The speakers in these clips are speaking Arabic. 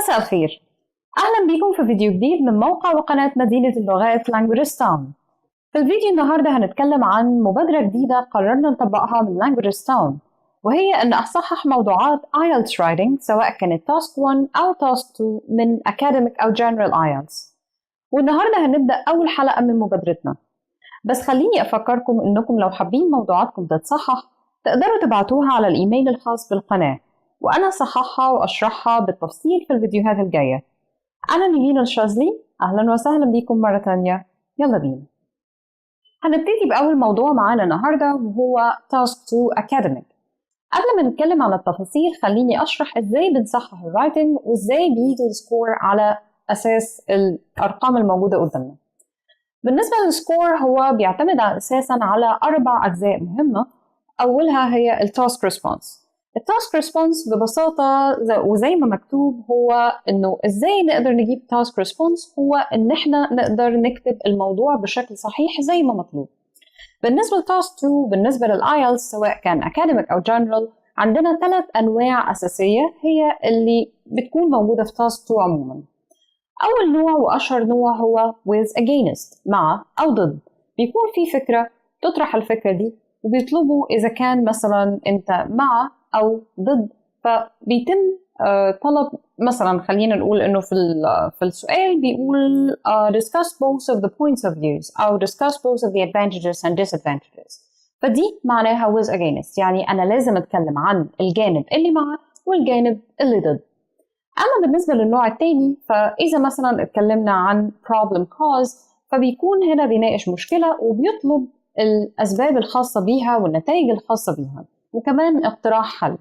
مساء الخير، أهلا بكم في فيديو جديد من موقع وقناة مدينة اللغات Languages. في الفيديو النهاردة هنتكلم عن مبادرة جديدة قررنا نطبقها من Languages، وهي أن أصحح موضوعات ايلتس writing سواء كانت تاسك 1 أو تاسك 2 من academic أو general ايلتس. والنهاردة هنبدأ أول حلقة من مبادرتنا، بس خليني أفكركم أنكم لو حابين موضوعاتكم تتصحح تقدروا تبعتوها على الإيميل الخاص بالقناة، وأنا أصححها وأشرحها بالتفصيل في الفيديوهات الجاية. أنا مدينة الشاذلي، أهلا وسهلا بكم مرة تانية. يلا بينا. هنبتدي بأول موضوع معانا النهاردة وهو تاسك 2 academic. قبل ما نتكلم عن التفاصيل خليني أشرح إزاي بنصحح الرايتنج وإزاي بيجي السكور على أساس الأرقام الموجودة قدامنا. بالنسبة للسكور هو بيعتمد أساسا على 4 أجزاء مهمة. أولها هي التاسك ريسبونس. التاسك ريسبونس ببساطة وزي ما مكتوب هو إنه إزاي نقدر نجيب تاسك ريسبونس، هو إن إحنا نقدر نكتب الموضوع بشكل صحيح زي ما مطلوب. بالنسبة لتاسك 2 بالنسبة للآيلتس سواء كان أكاديميك أو جنرال عندنا 3 أنواع أساسية هي اللي بتكون موجودة في تاسك 2 عموما. أول نوع وأشهر نوع هو with against، مع أو ضد. بيكون في فكرة تطرح الفكرة دي وبيطلبوا إذا كان مثلا أنت مع أو ضد، فبيتم طلب مثلا خلينا نقول إنه في السؤال بيقول discuss both of the points of views أو discuss both of the advantages and disadvantages. فدي معناها with against، يعني أنا لازم أتكلم عن الجانب اللي مع والجانب اللي ضد. أما بالنسبة للنوع الثاني فإذا مثلا اتكلمنا عن problem cause فبيكون هنا بيناقش مشكلة وبيطلب الأسباب الخاصة بيها والنتائج الخاصة بيها وكمان اقتراح حل.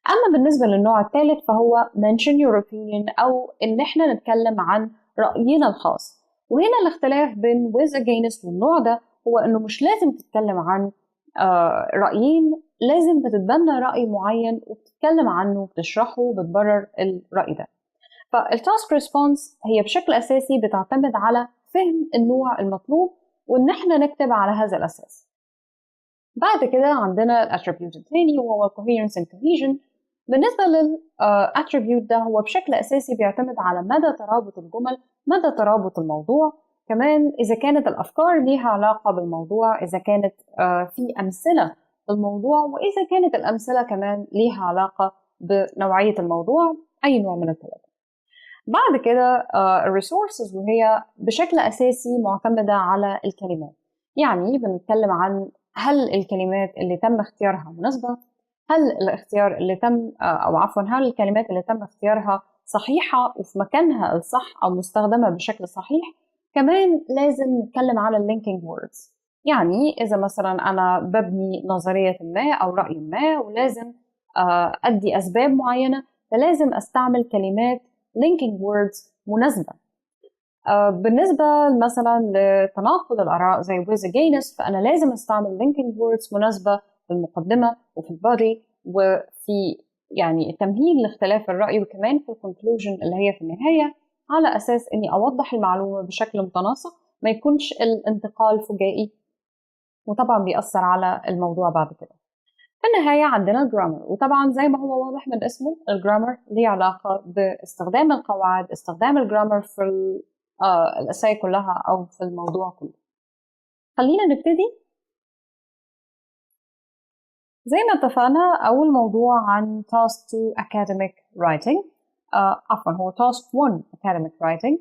أما بالنسبة للنوع الثالث فهو mention your opinion أو إن إحنا نتكلم عن رأينا الخاص. وهنا الاختلاف بين with against والنوع ده هو إنه مش لازم تتكلم عن رأيين، لازم بتتبنى رأي معين وبتتكلم عنه وبتشرحه وبتبرر الرأي ده. فالتاسك ريسبونس هي بشكل أساسي بتعتمد على فهم النوع المطلوب وإن إحنا نكتب على هذا الأساس. بعد كده عندنا الاتريبيوت الثاني وهو coherence and cohesion. بالنسبة للاتريبيوت ده هو بشكل أساسي بيعتمد على مدى ترابط الجمل، مدى ترابط الموضوع، كمان إذا كانت الأفكار ليها علاقة بالموضوع، إذا كانت في أمثلة بالموضوع، وإذا كانت الأمثلة كمان ليها علاقة بنوعية الموضوع، أي نوع من الثلاثة. بعد كده الريسورسز وهي بشكل أساسي معتمدة على الكلمات. يعني بنتكلم عن هل الكلمات اللي تم اختيارها مناسبة، هل الاختيار اللي تم هل الكلمات اللي تم اختيارها صحيحة وفي مكانها الصح أو مستخدمة بشكل صحيح. كمان لازم نتكلم على اللينكينج ووردز، يعني إذا مثلا أنا ببني نظرية ما أو رأي ما ولازم أدي أسباب معينة فلازم أستعمل كلمات linking words مناسبة. بالنسبة مثلا لتناقض الآراء زي with against فأنا لازم أستعمل linking words مناسبة في المقدمة وفي البادي وفي يعني التمهيد لاختلاف الرأي وكمان في الكونكلوجن اللي هي في النهاية، على أساس أني أوضح المعلومة بشكل متناسق ما يكونش الانتقال فجائي وطبعا بيأثر على الموضوع بعد كده. في النهاية عندنا الجرامر، وطبعا زي ما هو واضح من اسمه الجرامر ليه علاقة باستخدام القواعد، استخدام الجرامر في الأساي كلها أو في الموضوع كله. خلينا نبتدي. زي ما اتفقنا أول موضوع عن task 2 academic writing، هو task 1 academic writing،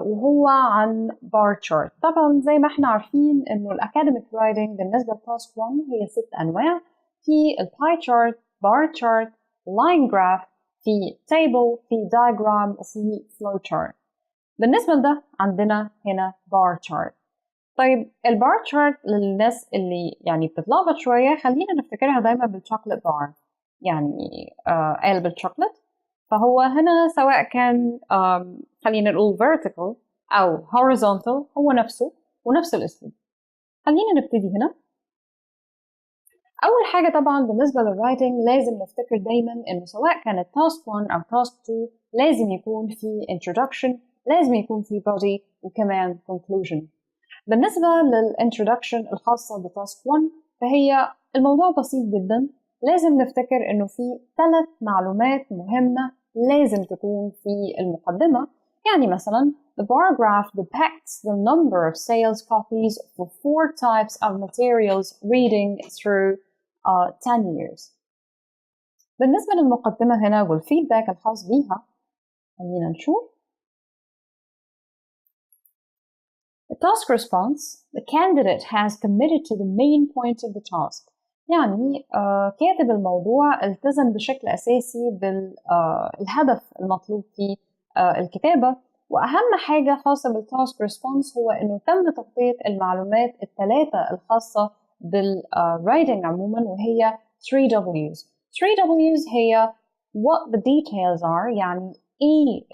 وهو عن bar chart. طبعا زي ما احنا عارفين إنه الacademic writing بالنسبة لtask 1 هي 6 أنواع، في الباي chart، bar chart، line graph، في table، في diagram، وفي flow chart. بالنسبة لده عندنا هنا bar chart. طيب البار chart للناس اللي يعني بتتلخبط شوية خلينا نفتكرها دايما بالشوكلت بار، يعني علبة الشوكلت. فهو هنا سواء كان خلينا نقول vertical أو horizontal هو نفسه ونفس الأسلوب. خلينا نبتدي هنا. أول حاجة طبعا بالنسبة للرايتنج لازم نفتكر دايما إنه سواء كانت task 1 أو task 2 لازم يكون في introduction، لازم يكون في body وكمان conclusion. بالنسبة للintroduction الخاصة بتاسك 1 فهي الموضوع بسيط جدا. لازم نفتكر إنه في 3 معلومات مهمة لازم تكون في المقدمة. يعني مثلا the paragraph depicts the number of sales copies for 4 types of materials reading through 10 years. بالنسبة للمقدمة هنا والفيدباك الخاص بيها، خلينا نشوف. The task response: the candidate has committed to the main point of the task. يعني كاتب الموضوع التزم بشكل أساسي بالهدف المطلوب في الكتابة. وأهم حاجة خاصة بالتاسك ريسبونس هو إنه تم تغطية المعلومات الثلاثة الخاصة بالwriting عموما، وهي 3Ws. 3Ws هي what the details are، يعني إيه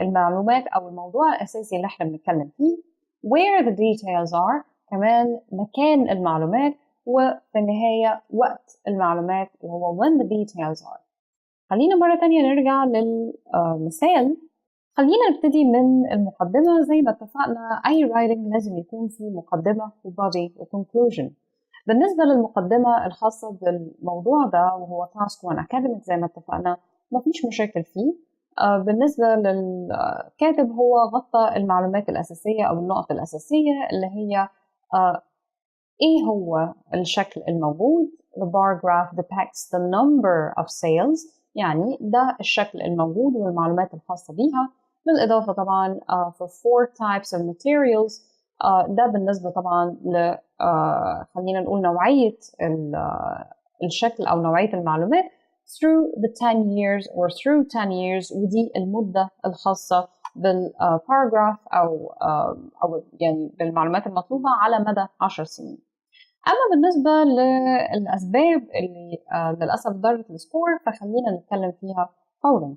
المعلومات أو الموضوع الأساسي اللي احنا بنتكلم فيه. where the details are، كمان مكان المعلومات، وفي النهاية وقت المعلومات وهو when the details are. خلينا مرة تانية نرجع للمثال. خلينا نبتدي من المقدمة. زي ما اتفقنا أي writing لازم يكون فيه مقدمة وbody وconclusion. بالنسبة للمقدمة الخاصة بالموضوع ده وهو task 1 academic زي ما اتفقنا مفيش مشاكل فيه. بالنسبة للكاتب هو غطى المعلومات الأساسية أو النقط الأساسية اللي هي إيه هو الشكل الموجود. The paragraph depicts the number of sales، يعني ده الشكل الموجود والمعلومات الخاصة بيها. بالإضافة طبعا for 4 types of materials، ده بالنسبة طبعا ل خلينا نقول نوعية الشكل أو نوعية المعلومات through the 10 years or through 10 years، ودي المدة الخاصة بالباراجراف أو يعني بالمعلومات المطلوبة على مدى 10 سنين. أما بالنسبة للأسباب اللي للأسف ضرت السكور فخلينا نتكلم فيها فورا.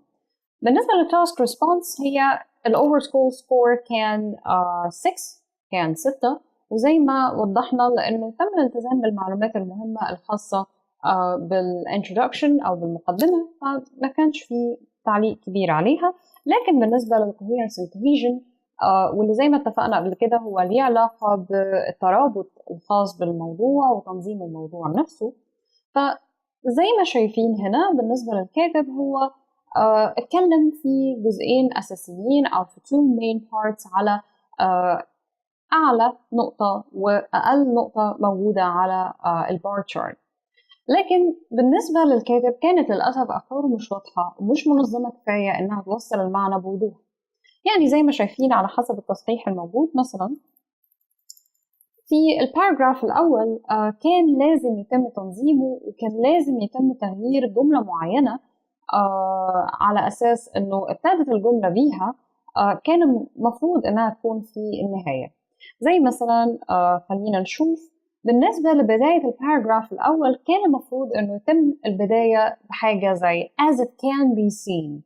بالنسبة للتاسك ريسبونس هي الأوفر سكور كان 6، وزي ما وضحنا لأنه تم الالتزام بالمعلومات المهمة الخاصة بالانترودكشن أو بالمقدمة، فما كانش في تعليق كبير عليها. لكن بالنسبة للكوهيرنس والكوهيجن واللي زي ما اتفقنا قبل كده هو ليه علاقة بالترابط الخاص بالموضوع وتنظيم الموضوع نفسه. فزي ما شايفين هنا بالنسبة للكاتب هو اتكلم في جزئين أساسيين أو في 2 main parts على أعلى نقطة وأقل نقطة موجودة على البار تشارت. لكن بالنسبة للكاتب كانت للأسف أفكاره مش واضحة ومش منظمة كفاية إنها توصل المعنى بوضوح. يعني زي ما شايفين على حسب التصحيح الموجود، مثلا في الباراجراف الأول كان لازم يتم تنظيمه وكان لازم يتم تغيير جملة معينة على أساس إنه ابتدت الجملة بيها كان المفروض إنها تكون في النهاية. زي مثلا خلينا نشوف بالنسبة لبداية الباراجراف الأول كان المفروض إنه يتم البداية بحاجة زي as it can be seen،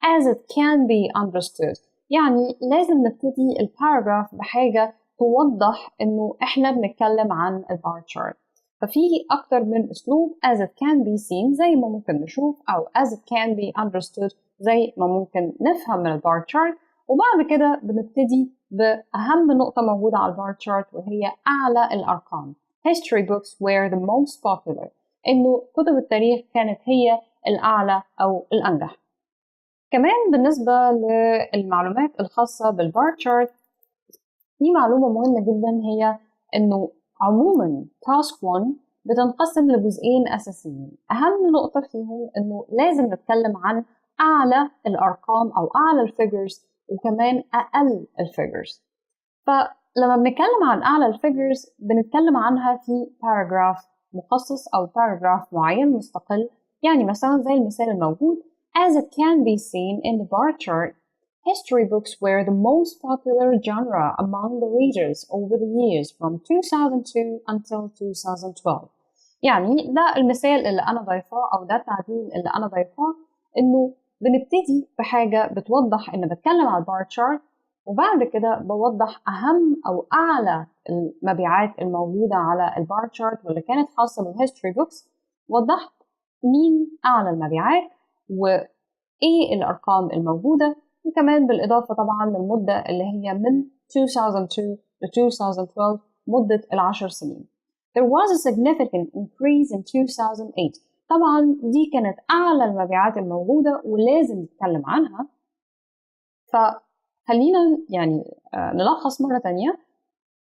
as it can be understood. يعني لازم نبتدي الباراجراف بحاجة توضح إنه إحنا بنتكلم عن البار تشارت. ففي أكتر من أسلوب as it can be seen زي ما ممكن نشوف، أو as it can be understood زي ما ممكن نفهم من البار تشارت. وبعد كده بنبتدي بأهم نقطة موجودة على البار تشارت وهي أعلى الأرقام. History books were the most popular، إنه كتب التاريخ كانت هي الأعلى أو الأنجح. كمان بالنسبة للمعلومات الخاصة بالبار تشارت في معلومة مهمة جدا، هي إنه عموما task 1 بتنقسم لجزئين أساسيين. أهم نقطة فيهم إنه لازم نتكلم عن أعلى الأرقام أو أعلى الفيجرز وكمان أقل الفيجرز. فلما بنتكلم عن أعلى الفيجرز بنتكلم عنها في باراجراف مخصص أو باراجراف معين مستقل. يعني مثلا زي المثال الموجود as it can be seen in the bar chart, history books were the most popular genre among the readers over the years from 2002 until 2012. يعني ده المثال اللي أنا ضايفاه أو ده التعديل اللي أنا ضايفاه، إنه بنبتدي بحاجة بتوضح إن بتكلم على البار تشارت وبعد كده بوضح أهم أو أعلى المبيعات الموجودة على البار تشارت واللي كانت خاصة بالهيستوري بوكس. وضحت مين أعلى المبيعات وإيه الأرقام الموجودة، وكمان بالإضافة طبعا للمدة اللي هي من 2002 ل 2012 مدة ال10 سنين. There was a significant increase in 2008 طبعا دي كانت أعلى المبيعات الموجودة ولازم نتكلم عنها. فخلينا يعني نلخص مرة تانية.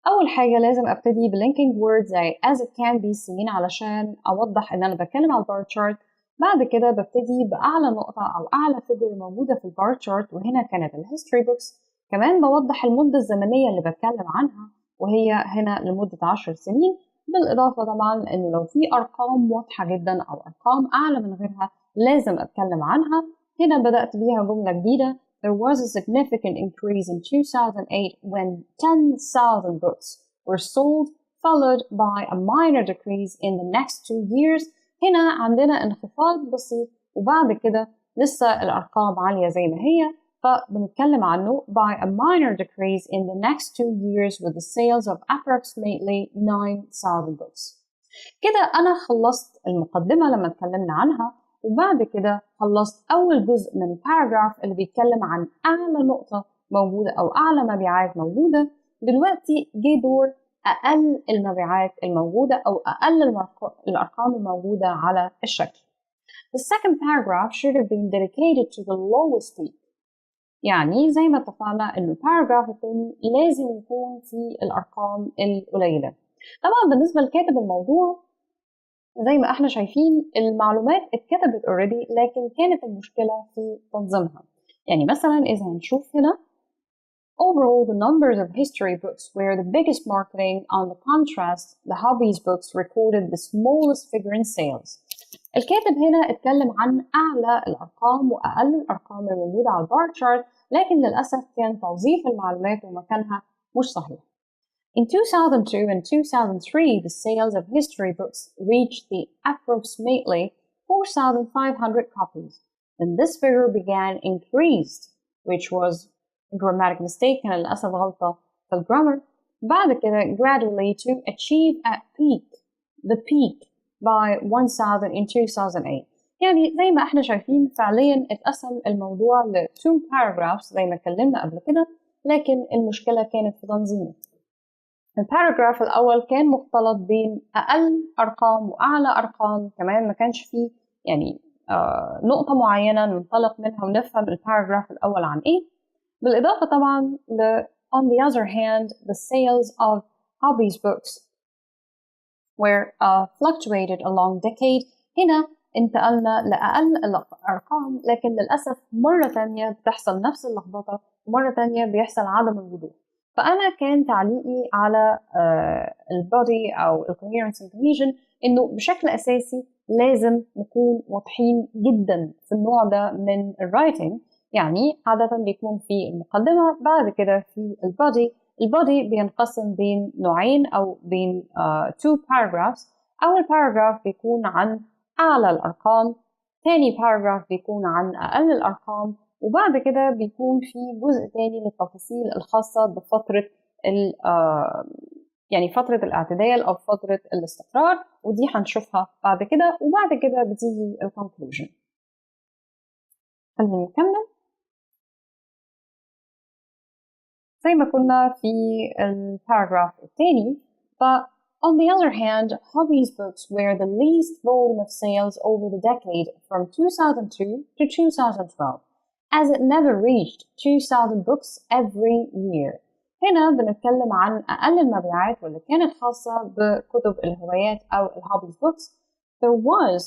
أول حاجة لازم أبتدي بlinking word زي as it can be seen علشان أوضح إن أنا بتكلم على البار تشارت. بعد كده ببتدي بأعلى نقطة أو أعلى فيجر موجودة في البار تشارت، وهنا كانت الهيستوري بوكس. كمان بوضح المدة الزمنية اللي بتكلم عنها، وهي هنا لمدة 10 سنين. بالإضافة طبعا إن لو في أرقام واضحة جدا أو أرقام أعلى من غيرها لازم أتكلم عنها. هنا بدأت بيها جملة جديدة. There was a significant increase in 2008 when 10,000 books were sold, followed by a minor decrease in the next 2 years. هنا عندنا انخفاض بسيط وبعد كده لسه الأرقام عالية زي ما هي، فبنتكلم عنه by a minor decrease in the next 2 years with the sales of approximately 9,000 books. كده أنا خلصت المقدمة لما اتكلمنا عنها، وبعد كده خلصت أول جزء من الباراجراف اللي بيتكلم عن أعلى نقطة موجودة أو أعلى مبيعات موجودة. دلوقتي جه دور أقل المبيعات الموجودة أو أقل الأرقام الموجودة على الشكل. The second paragraph should have been dedicated to the lowest peak. يعني زي ما اتفقنا إنه الباراجراف الثاني لازم يكون في الأرقام القليلة. طبعا بالنسبة لكاتب الموضوع زي ما احنا شايفين المعلومات اتكتبت already، لكن كانت المشكلة في تنظيمها. يعني مثلا إذا هنشوف هنا overall the numbers of history books were the biggest marketing. On the contrast, the hobbies books recorded the smallest figure in sales. الكاتب هنا اتكلم عن أعلى الأرقام وأقل الأرقام الموجودة على البار تشارت، لكن للأسف كان توظيف المعلومات ومكانها مش صحيح. In 2002 and 2003, the sales of history books reached the approximately 4,500 copies. Then this figure began increased, which was a grammatic mistake, كان للأسف غلطة في الجرامر. بعد كده gradually to achieve the peak by 1,000 in 2008. يعني زي ما احنا شايفين فعليا اتقسم الموضوع ل 2 paragraphs زي ما اتكلمنا قبل كده، لكن المشكلة كانت في تنظيمه. الباراجراف الأول كان مختلط بين أقل أرقام وأعلى أرقام، كمان ما كانش فيه يعني نقطة معينة ننطلق منها ونفهم الباراجراف الأول عن إيه. بالإضافة طبعا on the other hand, the sales of hobbies books were fluctuated along decade. هنا انتقلنا لأقل الأرقام، لكن للأسف مرة تانية بتحصل نفس اللخبطة ومرة تانية بيحصل عدم الوضوح. فأنا كان تعليقي على البودي أو الcoherence and cohesion إنه بشكل أساسي لازم نكون واضحين جدا في النوع ده من الرايتنج. يعني عادة بيكون في المقدمة، بعد كده في البودي بينقسم بين نوعين أو بين 2 paragraphs. أول paragraph بيكون عن أعلى الأرقام، تاني paragraph بيكون عن أقل الأرقام، وبعد كده بيكون في جزء تاني للتفاصيل الخاصة بفترة يعني فترة الاعتدال أو فترة الاستقرار، ودي هنشوفها بعد كده. وبعد كده بتيجي الكونكلوجن. خلينا نكمل زي ما كنا في الباراجراف الثاني. On the other hand, hobbies books were the least volume of sales over the decade from 2002 to 2012, as it never reached 2,000 books every year. هنا بنتكلم عن أقل المبيعات واللي كانت خاصة بكتب الهوايات أو الهوبيز books. There was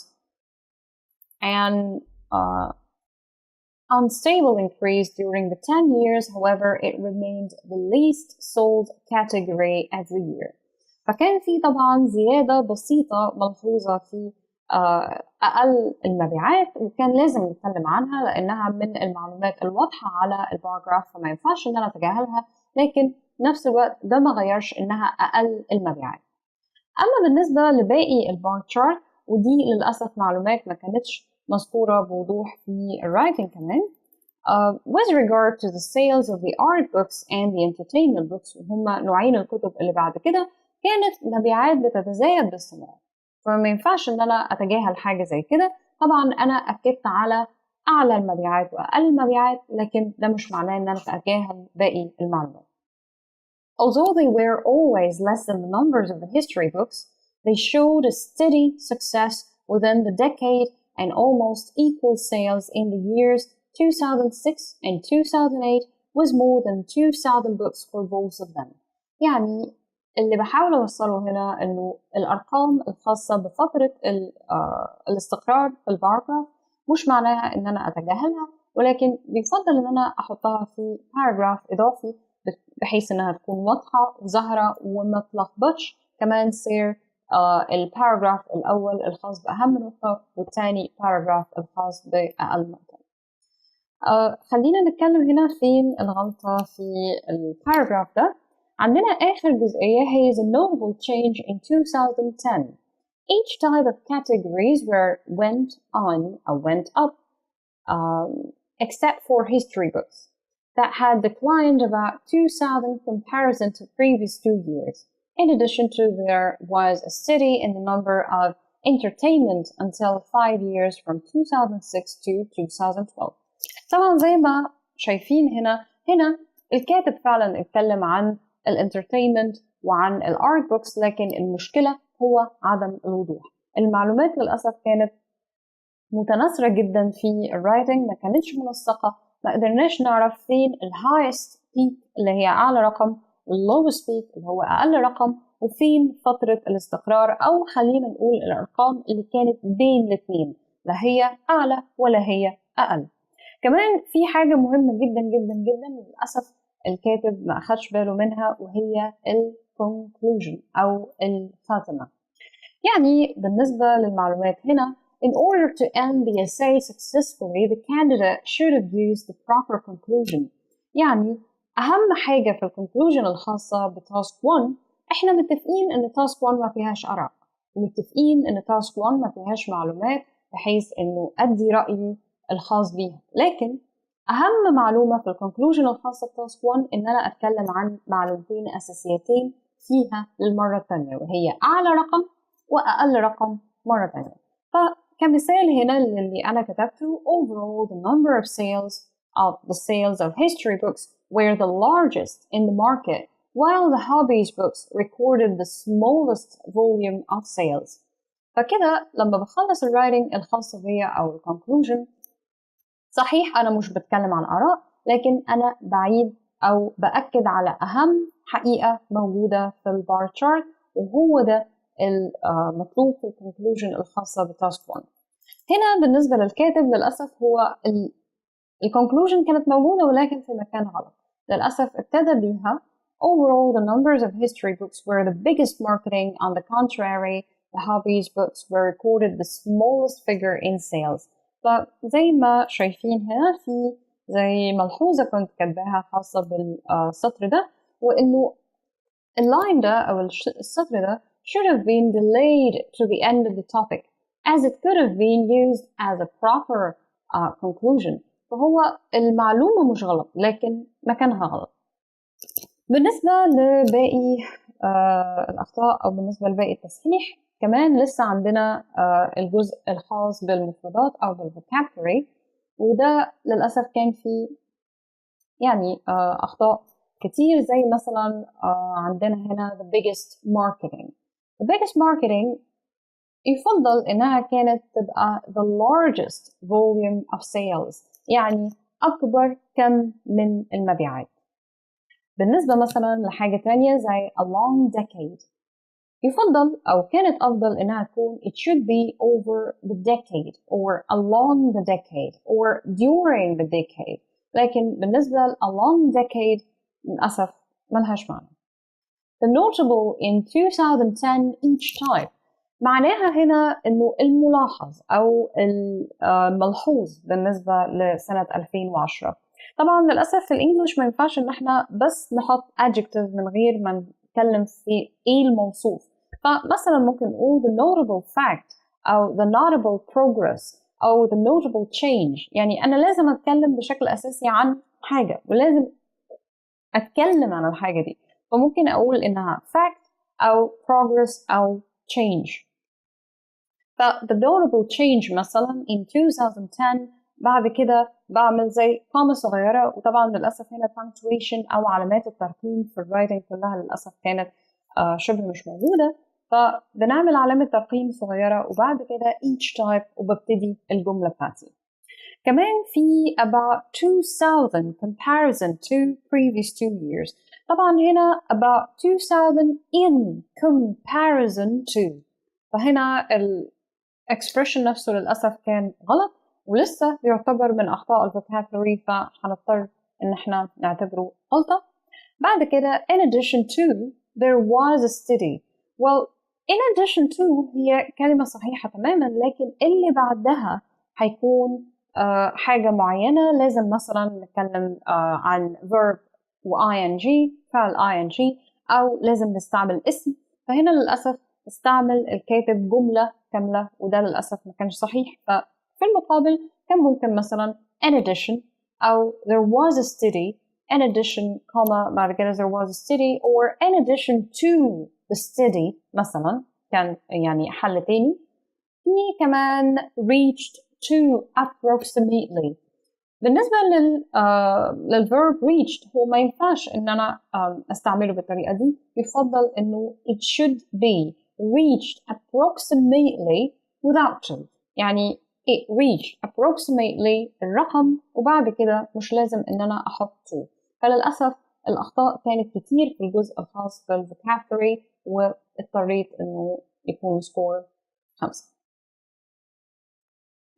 an unstable increase during the 10 years, however, it remained the least sold category every year. فكان في طبعا زيادة بسيطة ملحوظة في أقل المبيعات، وكان لازم نتكلم عنها لأنها من المعلومات الواضحة على الباراجراف، فما ينفعش إن أنا أتجاهلها، لكن نفس الوقت ده ما غيرش إنها أقل المبيعات. أما بالنسبة لباقي البار تشارت، ودي للأسف معلومات ما كانتش مذكورة بوضوح في الرايتنج كمان. With regard to the sales of the art books and the entertainment books، وهما نوعين الكتب اللي بعد كده، كانت مبيعات بتتزايد باستمرار، فما ينفعش ان انا اتجاهل حاجة زي كده. طبعا انا اكدت على اعلى المبيعات واقل المبيعات، لكن ده مش معناه ان انا اتجاهل باقي المعلومات. Although they were always less than the numbers of the history books, they showed a steady success within the decade and almost equal sales in the years 2006 and 2008 with more than 2,000 books for both of them. يعني اللي بحاول أوصله هنا إنه الأرقام الخاصة بفترة الاستقرار في الباراجراف مش معناها إن أنا أتجاهلها، ولكن بيفضل إن أنا أحطها في باراجراف إضافي بحيث إنها تكون واضحة وظاهرة وما تلخبطش. كمان تصير الباراجراف الأول الخاص بأهم نقطة والثاني باراجراف الخاص بأقل نقطة. خلينا نتكلم هنا فين الغلطة في الباراجراف ده. عندنا آخر جزئية هي the notable change in 2010. Each type of categories went on or went up, except for history books that had declined about 2,000 comparison to previous 2 years. In addition to there was a steady in the number of entertainment until 5 years from 2006 to 2012. طبعا زي ما شايفين هنا الكاتب فعلا اتكلم عن الانترتينمنت وعن الارت بوكس، لكن المشكلة هو عدم الوضوح. المعلومات للأسف كانت متناثرة جدا في الرايتنج، ما كانتش منسقة، ما قدرناش نعرف فين الهايست بيك اللي هي أعلى رقم واللوست بيك اللي هو أقل رقم، وفين فترة الاستقرار، أو خلينا نقول الأرقام اللي كانت بين الاثنين، لا هي أعلى ولا هي أقل. كمان في حاجة مهمة جدا جدا جدا للأسف الكاتب ما أخدش باله منها، وهي الكونكلوجن أو الخاتمة. يعني بالنسبة للمعلومات هنا in order to end the essay successfully the candidate should have used the proper conclusion. يعني أهم حاجة في الكونكلوجن الخاصة بتاسك 1 إحنا متفقين إن تاسك 1 ما فيهاش آراء، ومتفقين إن تاسك 1 ما فيهاش معلومات بحيث إنه أدي رأيي الخاص بيها، لكن أهم معلومة في الكونكلوجن الخاصة بتاسك 1 إن أنا أتكلم عن معلومتين أساسيتين فيها للمرة الثانية، وهي أعلى رقم وأقل رقم مرة ثانية. فكمثال هنا اللي أنا كتبته overall the number of sales of history books were the largest in the market while the hobbies books recorded the smallest volume of sales. فكده لما بخلص الرايتنج الخاصة بيا أو الكونكلوجن، صحيح أنا مش بتكلم عن آراء، لكن أنا بعيد أو بأكد على أهم حقيقة موجودة في البار تشارت، وهو ده المطلوب في الكونكلوجن الخاصة بتاسك 1. هنا بالنسبة للكاتب للأسف هو الكونكلوجن كانت موجودة ولكن في مكان غلط. للأسف ابتدى بيها overall the numbers of history books were the biggest marketing. On the contrary, the hobbies books were recorded the smallest figure in sales. فزي ما شايفين هنا في زي ملحوظة كنت كاتباها خاصة بالسطر ده، وإنه اللاين ده أو السطر ده should have been delayed to the end of the topic as it could have been used as a proper conclusion. فهو المعلومة مش غلط لكن مكانها غلط. بالنسبة لباقي الأخطاء أو بالنسبة لباقي التصحيح كمان لسه عندنا الجزء الخاص بالمفردات أو بالفوكابولري، وده للأسف كان فيه يعني أخطاء كتير، زي مثلا عندنا هنا the biggest marketing. the biggest marketing يفضل إنها كانت تبقى the largest volume of sales، يعني أكبر كم من المبيعات. بالنسبة مثلا لحاجة تانية زي a long decade يفضل أو كانت أفضل إنها تكون it should be over the decade or along the decade or during the decade، لكن بالنسبة ل a long decade للأسف ملهاش معنى. The notable in 2010 each type معناها هنا إنه الملاحظ أو الملحوظ بالنسبة لسنة 2010. طبعا للأسف في الإنجليش ما ينفعش إن احنا بس نحط adjective من غير ما نتكلم في إيه الموصوف. فمثلا ممكن نقول the notable fact أو the notable progress أو the notable change. يعني أنا لازم أتكلم بشكل أساسي عن حاجة ولازم أتكلم عن الحاجة دي، فممكن أقول إنها fact أو progress أو change. ف the notable change مثلا in 2010 بعد كده بعمل زي قامة صغيرة، وطبعا للأسف هنا punctuation أو علامات الترقيم في الرايتنج كلها للأسف كانت شبه مش موجودة، فبنعمل علامة ترقيم صغيرة وبعد كده each type وببتدي الجملة بتاعتي. كمان في about 2000 comparison to previous 2 years. طبعا هنا about 2000 in comparison to، فهنا expression نفسه للأسف كان غلط ولسه يعتبر من أخطاء الفوكابولري، فهنضطر إن احنا نعتبره غلطة. بعد كده in addition to there was a study. well in addition to هي كلمة صحيحة تماما، لكن اللي بعدها هيكون حاجة معينة. لازم مثلا نتكلم عن verb و ing، فعل ing، أو لازم نستعمل اسم. فهنا للأسف استعمل الكاتب جملة كاملة وده للأسف ما كانش صحيح. ففي المقابل كان ممكن مثلا in addition أو there was a study in addition comma بعد كده there was a study or in addition to the study مثلا، كان يعني حل تاني. في كمان reached to approximately. بالنسبة للverb reached هو ما ينفعش إن أنا أستعمله بالطريقة دي، يفضل إنه it should be reached approximately without to. يعني it reached approximately الرقم وبعد كده مش لازم إن أنا أحط to. فللأسف الأخطاء كانت كتير في الجزء الخاص بالvocabulary واضطريت إنه يكون سكور 5.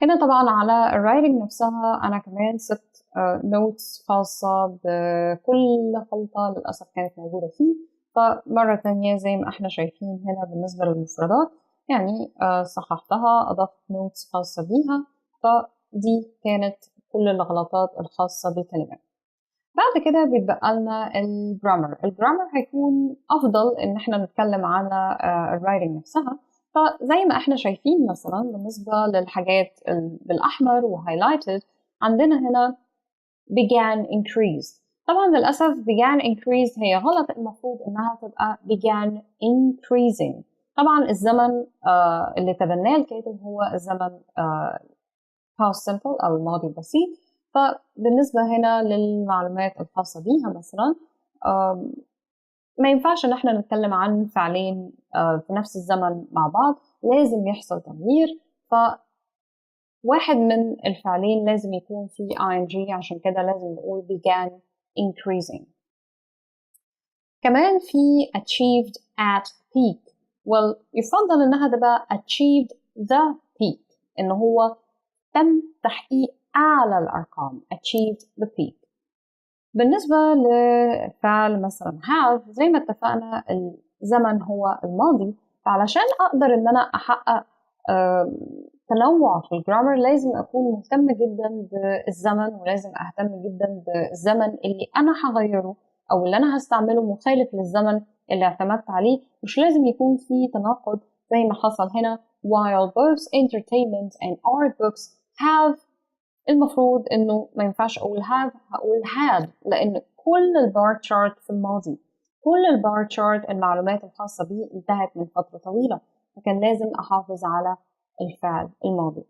هنا طبعا على الرايتنج نفسها أنا كمان سبت نوتس خاصة بكل غلطة للأسف كانت موجودة فيه. فمرة تانية زي ما احنا شايفين هنا بالنسبة للمفردات يعني صححتها، أضفت نوتس خاصة بيها. فدي كانت كل الغلطات الخاصة بالكلمات. بعد كده بيتبقى لنا الجرامر. الجرامر هيكون أفضل إن احنا نتكلم على الرايتنج نفسها. فزي ما احنا شايفين مثلا بالنسبة للحاجات بالأحمر وهايلايتد عندنا هنا began increased. طبعا للأسف began increased هي غلط، المفروض إنها تبقى began increasing. طبعا الزمن اللي تبناه الكاتب هو الزمن past simple أو الماضي البسيط. فبالنسبة هنا للمعلومات الخاصة بيها مثلا ما ينفعش ان احنا نتكلم عن فعلين في نفس الزمن مع بعض، لازم يحصل تغيير. فواحد من الفعلين لازم يكون فيه ing، عشان كده لازم نقول began increasing. كمان في achieved at peak. well يفضل انها تبقى achieved the peak، ان هو تم تحقيق اعلى الارقام achieved the peak. بالنسبة لفعل مثلا have زي ما اتفقنا الزمن هو الماضي، فعلشان أقدر إن أنا أحقق تنوع في الجرامر لازم أكون مهتمة جدا بالزمن، ولازم أهتم جدا بالزمن اللي أنا هغيره أو اللي أنا هستعمله مخالف للزمن اللي اعتمدت عليه. مش لازم يكون في تناقض زي ما حصل هنا while both entertainment and art books have. المفروض إنه ما ينفعش أقول have، هقول had، لأن كل البار تشارت في الماضي، كل البار تشارت المعلومات الخاصة بيه انتهت من فترة طويلة، فكان لازم أحافظ على الفعل الماضي.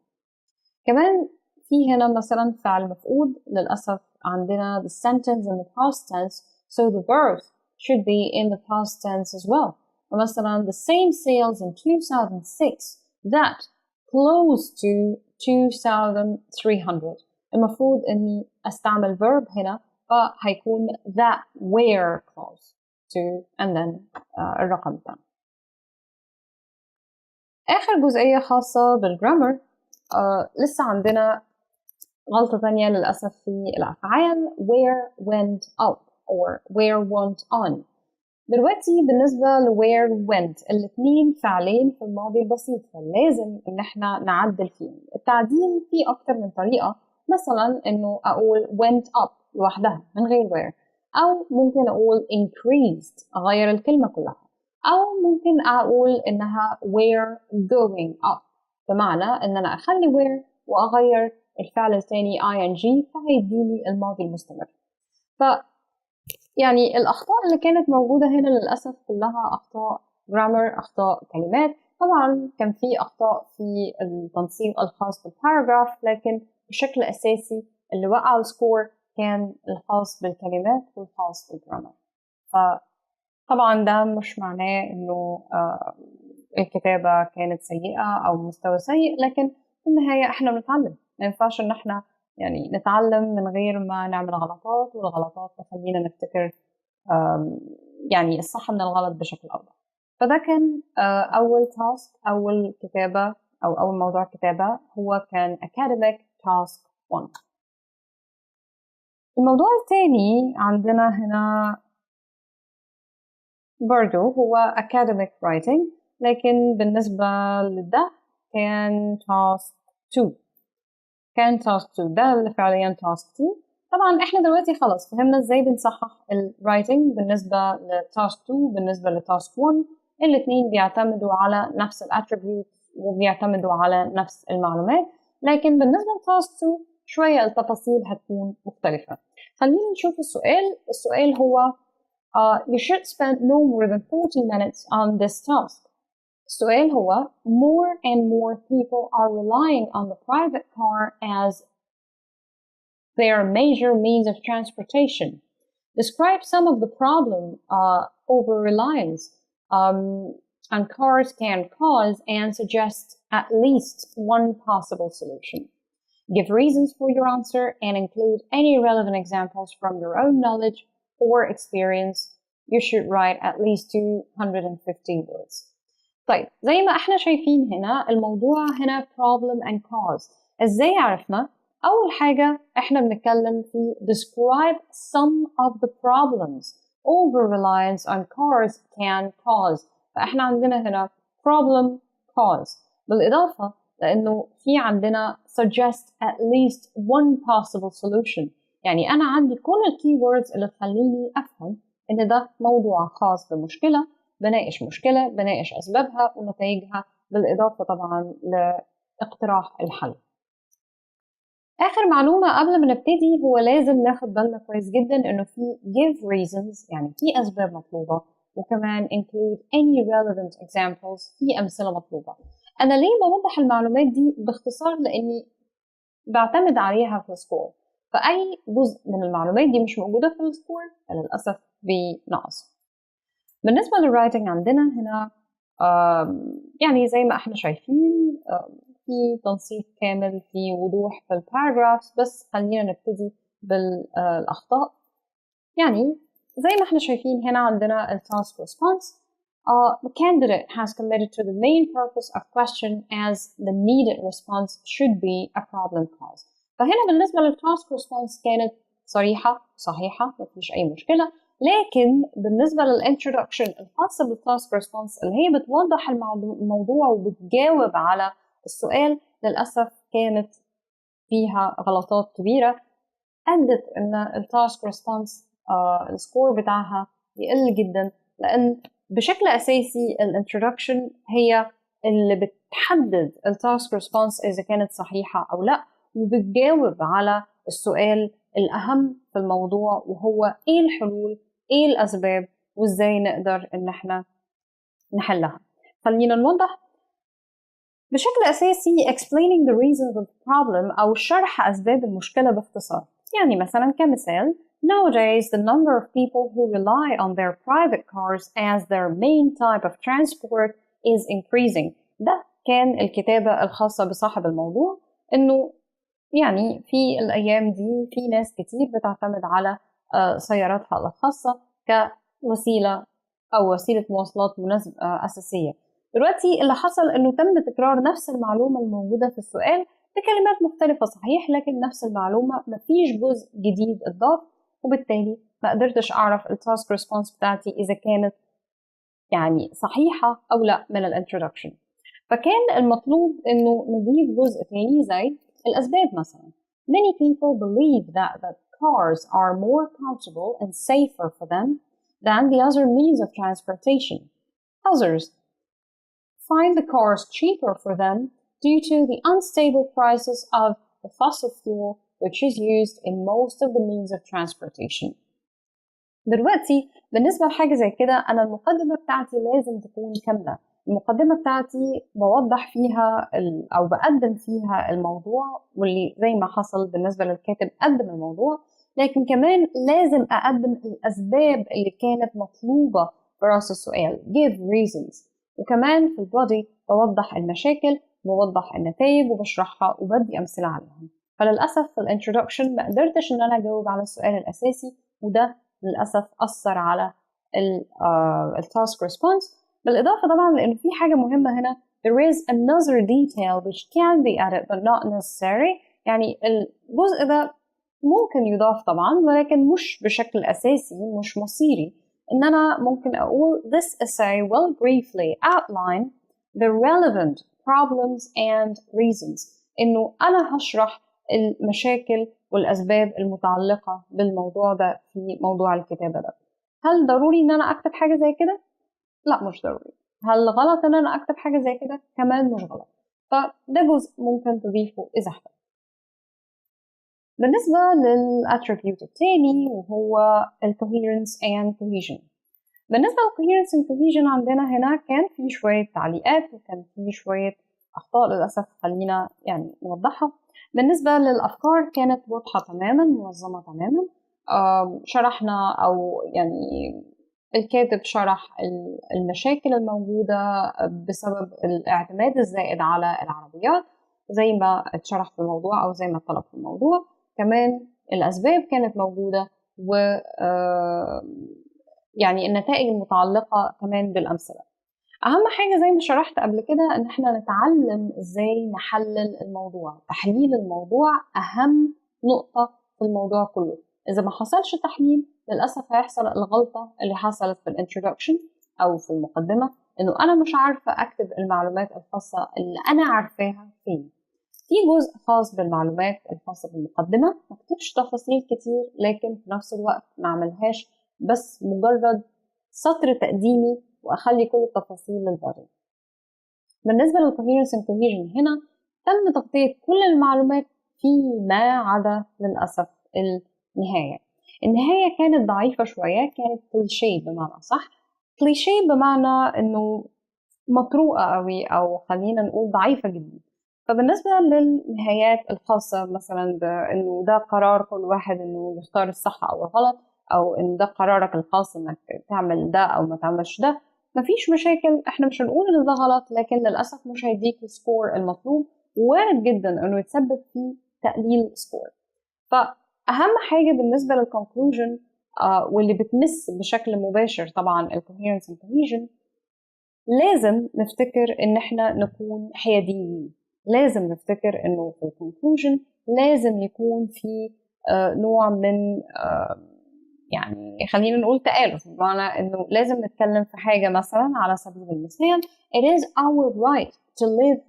كمان في هنا مثلا فعل مفقود، للأسف عندنا the sentence in the past tense so the verb should be in the past tense as well. فمثلا the same sales in 2006 that close to 2300. المفروض اني استعمل verb هنا، فهيكون that were close to and then الرقم ده. آخر جزئية خاصة بالجرامر لسه عندنا غلطة تانية للأسف في الأفعال where went up or where went on. دلوقتي بالنسبة ل where went الاتنين فعلين في الماضي البسيط، فلازم إن احنا نعدل فيهم. التعديل فيه أكتر من طريقة، مثلا إنه أقول went up لوحدها من غير where، أو ممكن أقول increased أغير الكلمة كلها، أو ممكن أقول إنها were going up، بمعنى إن أنا أخلي were وأغير الفعل الثاني ing فهيديني الماضي المستمر. يعني الأخطاء اللي كانت موجودة هنا للأسف كلها أخطاء جرامر، أخطاء كلمات. طبعا كان في أخطاء في التنسيق الخاص بالباراجراف، لكن بشكل أساسي اللي وقع السكور كان الخاص بالكلمات والخاص بالجرامر. فطبعا ده مش معناه إنه الكتابة كانت سيئة أو مستوى سيء، لكن في النهاية إحنا بنتعلم. ما ينفعش إن إحنا يعني نتعلم من غير ما نعمل غلطات، والغلطات تخلينا نفتكر يعني الصح من الغلط بشكل أوضح. فده كان أول تاسك، أول كتابة أو أول موضوع كتابة هو كان academic task 1. الموضوع الثاني عندنا هنا برضو هو academic writing، لكن بالنسبة لده كان task 2. كان task 2 ده اللي فعليا task 2. طبعا احنا دلوقتي خلاص فهمنا ازاي بنصحح الرايتنج بالنسبة لتاسك 2 بالنسبة لتاسك 1. الاثنين بيعتمدوا على نفس الاتريبيوت وبيعتمدوا على نفس المعلومات، لكن بالنسبة لتاسك 2 شوية التفاصيل هتكون مختلفة. خلينا نشوف السؤال. السؤال هو you should spend no more than 40 minutes on this task. السؤال هو more and more people are relying on the private car as their major means of transportation. Describe some of the problem over reliance on cars can cause and suggest at least one possible solution. Give reasons for your answer and include any relevant examples from your own knowledge or experience. You should write at least 250 words. طيب زي ما احنا شايفين هنا الموضوع هنا problem and cause. ازاي عرفنا؟ أول حاجة احنا بنتكلم في describe some of the problems over reliance on cars can cause. فاحنا عندنا هنا problem cause، بالإضافة لأنه في عندنا suggest at least one possible solution. يعني أنا عندي كل الكيوردز اللي تخليني أفهم إن ده موضوع خاص بمشكلة، بناقش مشكلة، بناقش أسبابها ونتائجها، بالإضافة طبعا لاقتراح الحل. آخر معلومة قبل ما نبتدي هو لازم ناخد بالنا كويس جدا إنه في give reasons، يعني في أسباب مطلوبة، وكمان include any relevant examples، في أمثلة مطلوبة. أنا ليه بوضح المعلومات دي باختصار؟ لأني بعتمد عليها في السكور، فأي جزء من المعلومات دي مش موجودة في السكور للأسف بينقص. بالنسبة للرايتنج عندنا هنا يعني زي ما احنا شايفين في تنسيق كامل، في وضوح في الباراجرافز، بس خلينا نبتدي بالأخطاء. يعني زي ما احنا شايفين هنا عندنا التاسك response. The candidate has committed to the main purpose of question as the needed response should be a problem cause. فهنا بالنسبة للتاسك response كانت صريحة صحيحة، مفيش أي مشكلة. لكن بالنسبة للانترودكشن الخاصة بالتاسك ريسبونس اللي هي بتوضح الموضوع وبتجاوب على السؤال، للأسف كانت فيها غلطات كبيرة أدت إن التاسك ريسبونس السكور بتاعها يقل جدا، لأن بشكل أساسي الانترودكشن هي اللي بتحدد التاسك ريسبونس إذا كانت صحيحة أو لا، وبتجاوب على السؤال الأهم في الموضوع وهو إيه الحلول، إيه الأسباب، وإزاي نقدر إن إحنا نحلها. خلينا نوضح بشكل أساسي explaining the reasons of the problem أو شرح أسباب المشكلة باختصار. يعني مثلا كمثال nowadays the number of people who rely on their private cars as their main type of transport is increasing. ده كان الكتابة الخاصة بصاحب الموضوع، إنه يعني في الأيام دي في ناس كتير بتعتمد على سياراتها الخاصة كوسيلة أو وسيلة مواصلات أساسية. دلوقتي اللي حصل إنه تم تكرار نفس المعلومة الموجودة في السؤال بكلمات مختلفة صحيح، لكن نفس المعلومة مفيش جزء جديد اتضاف، وبالتالي ما قدرتش أعرف التاسك ريسبونس بتاعتي إذا كانت يعني صحيحة أو لا من الانترودكشن. فكان المطلوب إنه نضيف جزء تاني زي الأسباب مثلا. Many people believe that the cars are more comfortable and safer for them than the other means of transportation. Others find the cars cheaper for them due to the unstable prices of the fossil fuel which is used in most of the means of transportation. دلوقتي بالنسبة لحاجة زي كده أنا المقدمة بتاعتي لازم تكون كاملة. المقدمة بتاعتي بوضح فيها أو بقدم فيها الموضوع، واللي زي ما حصل بالنسبة للكاتب قدم الموضوع، لكن كمان لازم أقدم الأسباب اللي كانت مطلوبة في رأس السؤال give reasons. وكمان في البودي بوضح المشاكل، بوضح النتائج وبشرحها وبدي أمثلة عليهم. فللأسف في الانترودكشن ما قدرتش إن أنا أجاوب على السؤال الأساسي، وده للأسف أثر على التاسك ريسبونس. بالإضافة طبعا لأنه في حاجة مهمة هنا، there is another detail which can be added but not necessary. يعني الجزء ده ممكن يضاف طبعا ولكن مش بشكل أساسي، مش مصيري. إن أنا ممكن أقول this essay will briefly outline the relevant problems and reasons. إنه أنا هشرح المشاكل والأسباب المتعلقة بالموضوع ده في موضوع الكتابة ده. هل ضروري إن أنا أكتب حاجة زي كده؟ لا، مش ضروري. هل غلط إن أنا أكتب حاجة زي كده؟ كمان مش غلط. فده جزء ممكن تضيفه إذا احتجت. بالنسبة للاتريبيوت الثاني وهو الcoherence and cohesion. بالنسبة للcoherence and cohesion عندنا هنا كان في شوية تعليقات وكان في شوية أخطاء للأسف، خلينا يعني نوضحها. بالنسبة للأفكار كانت واضحة تماما، منظمة تماما. شرحنا أو يعني الكاتب شرح المشاكل الموجودة بسبب الاعتماد الزائد على العربيات زي ما اتشرح في الموضوع أو زي ما طلب في الموضوع. كمان الأسباب كانت موجودة، و يعني النتائج المتعلقة كمان بالأمثلة. أهم حاجة زي ما شرحت قبل كده إن احنا نتعلم إزاي نحلل الموضوع. تحليل الموضوع أهم نقطة في الموضوع كله. إذا ما حصلش تحليل للأسف هيحصل الغلطة اللي حصلت في الانترودكشن أو في المقدمة، إنه أنا مش عارفة أكتب المعلومات الخاصة اللي أنا عارفاها فين. في جزء خاص بالمعلومات الخاصة بالمقدمة، ما اكتبش تفاصيل كتير لكن في نفس الوقت ما اعملهاش بس مجرد سطر تقديمي وأخلي كل التفاصيل للبريد. بالنسبة للcoherence and cohesion هنا تم تغطية كل المعلومات فيما عدا للأسف النهاية. النهاية كانت ضعيفة شوية، كانت كليشيه بمعنى صح، كليشيه بمعنى إنه مطروقة قوي أو خلينا نقول ضعيفة جدا. فبالنسبة للنهايات الخاصة مثلا بأنه ده قرار كل واحد إنه يختار الصح أو الغلط، أو إن ده قرارك الخاص إنك تعمل ده أو ما تعملش ده، مفيش مشاكل. إحنا مش هنقول إن ده غلط، لكن للأسف مش هيديك السكور المطلوب، ووارد جدا إنه يتسبب في تقليل سكور. فأهم حاجة بالنسبة للconclusion واللي بتمس بشكل مباشر طبعا الcoherence and cohesion، لازم نفتكر ان احنا نكون حياديين. لازم نفتكر انه في الكونكلوجن لازم يكون في نوع من يعني خلينا نقول تآلف، بمعنى انه لازم نتكلم في حاجة مثلا على سبيل المثال it is our right to live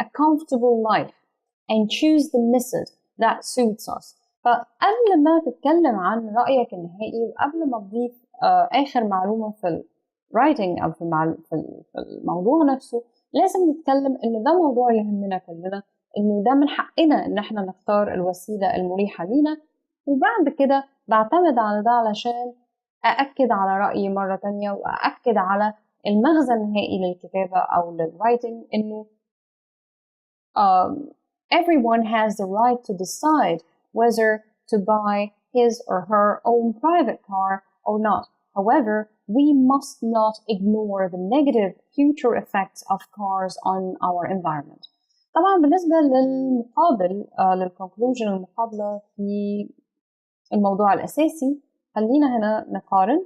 a comfortable life and choose the method that suits us. فقبل ما تتكلم عن رأيك النهائي وقبل ما تضيف آخر معلومة في writing أو في الموضوع نفسه، لازم نتكلم إن ده موضوع يهمنا كلنا، إنه ده من حقنا إن احنا نختار الوسيلة المريحة لينا، وبعد كده بعتمد على ده علشان أأكد على رأيي مرة تانية وأأكد على المغزى النهائي للكتابة أو للwriting، إنه everyone has the right to decide whether to buy his or her own private car or not. However, we must not ignore the negative future effects of cars on our environment. طبعا بالنسبة للمقابل للconclusion المقابلة في الموضوع الأساسي، خلينا هنا نقارن.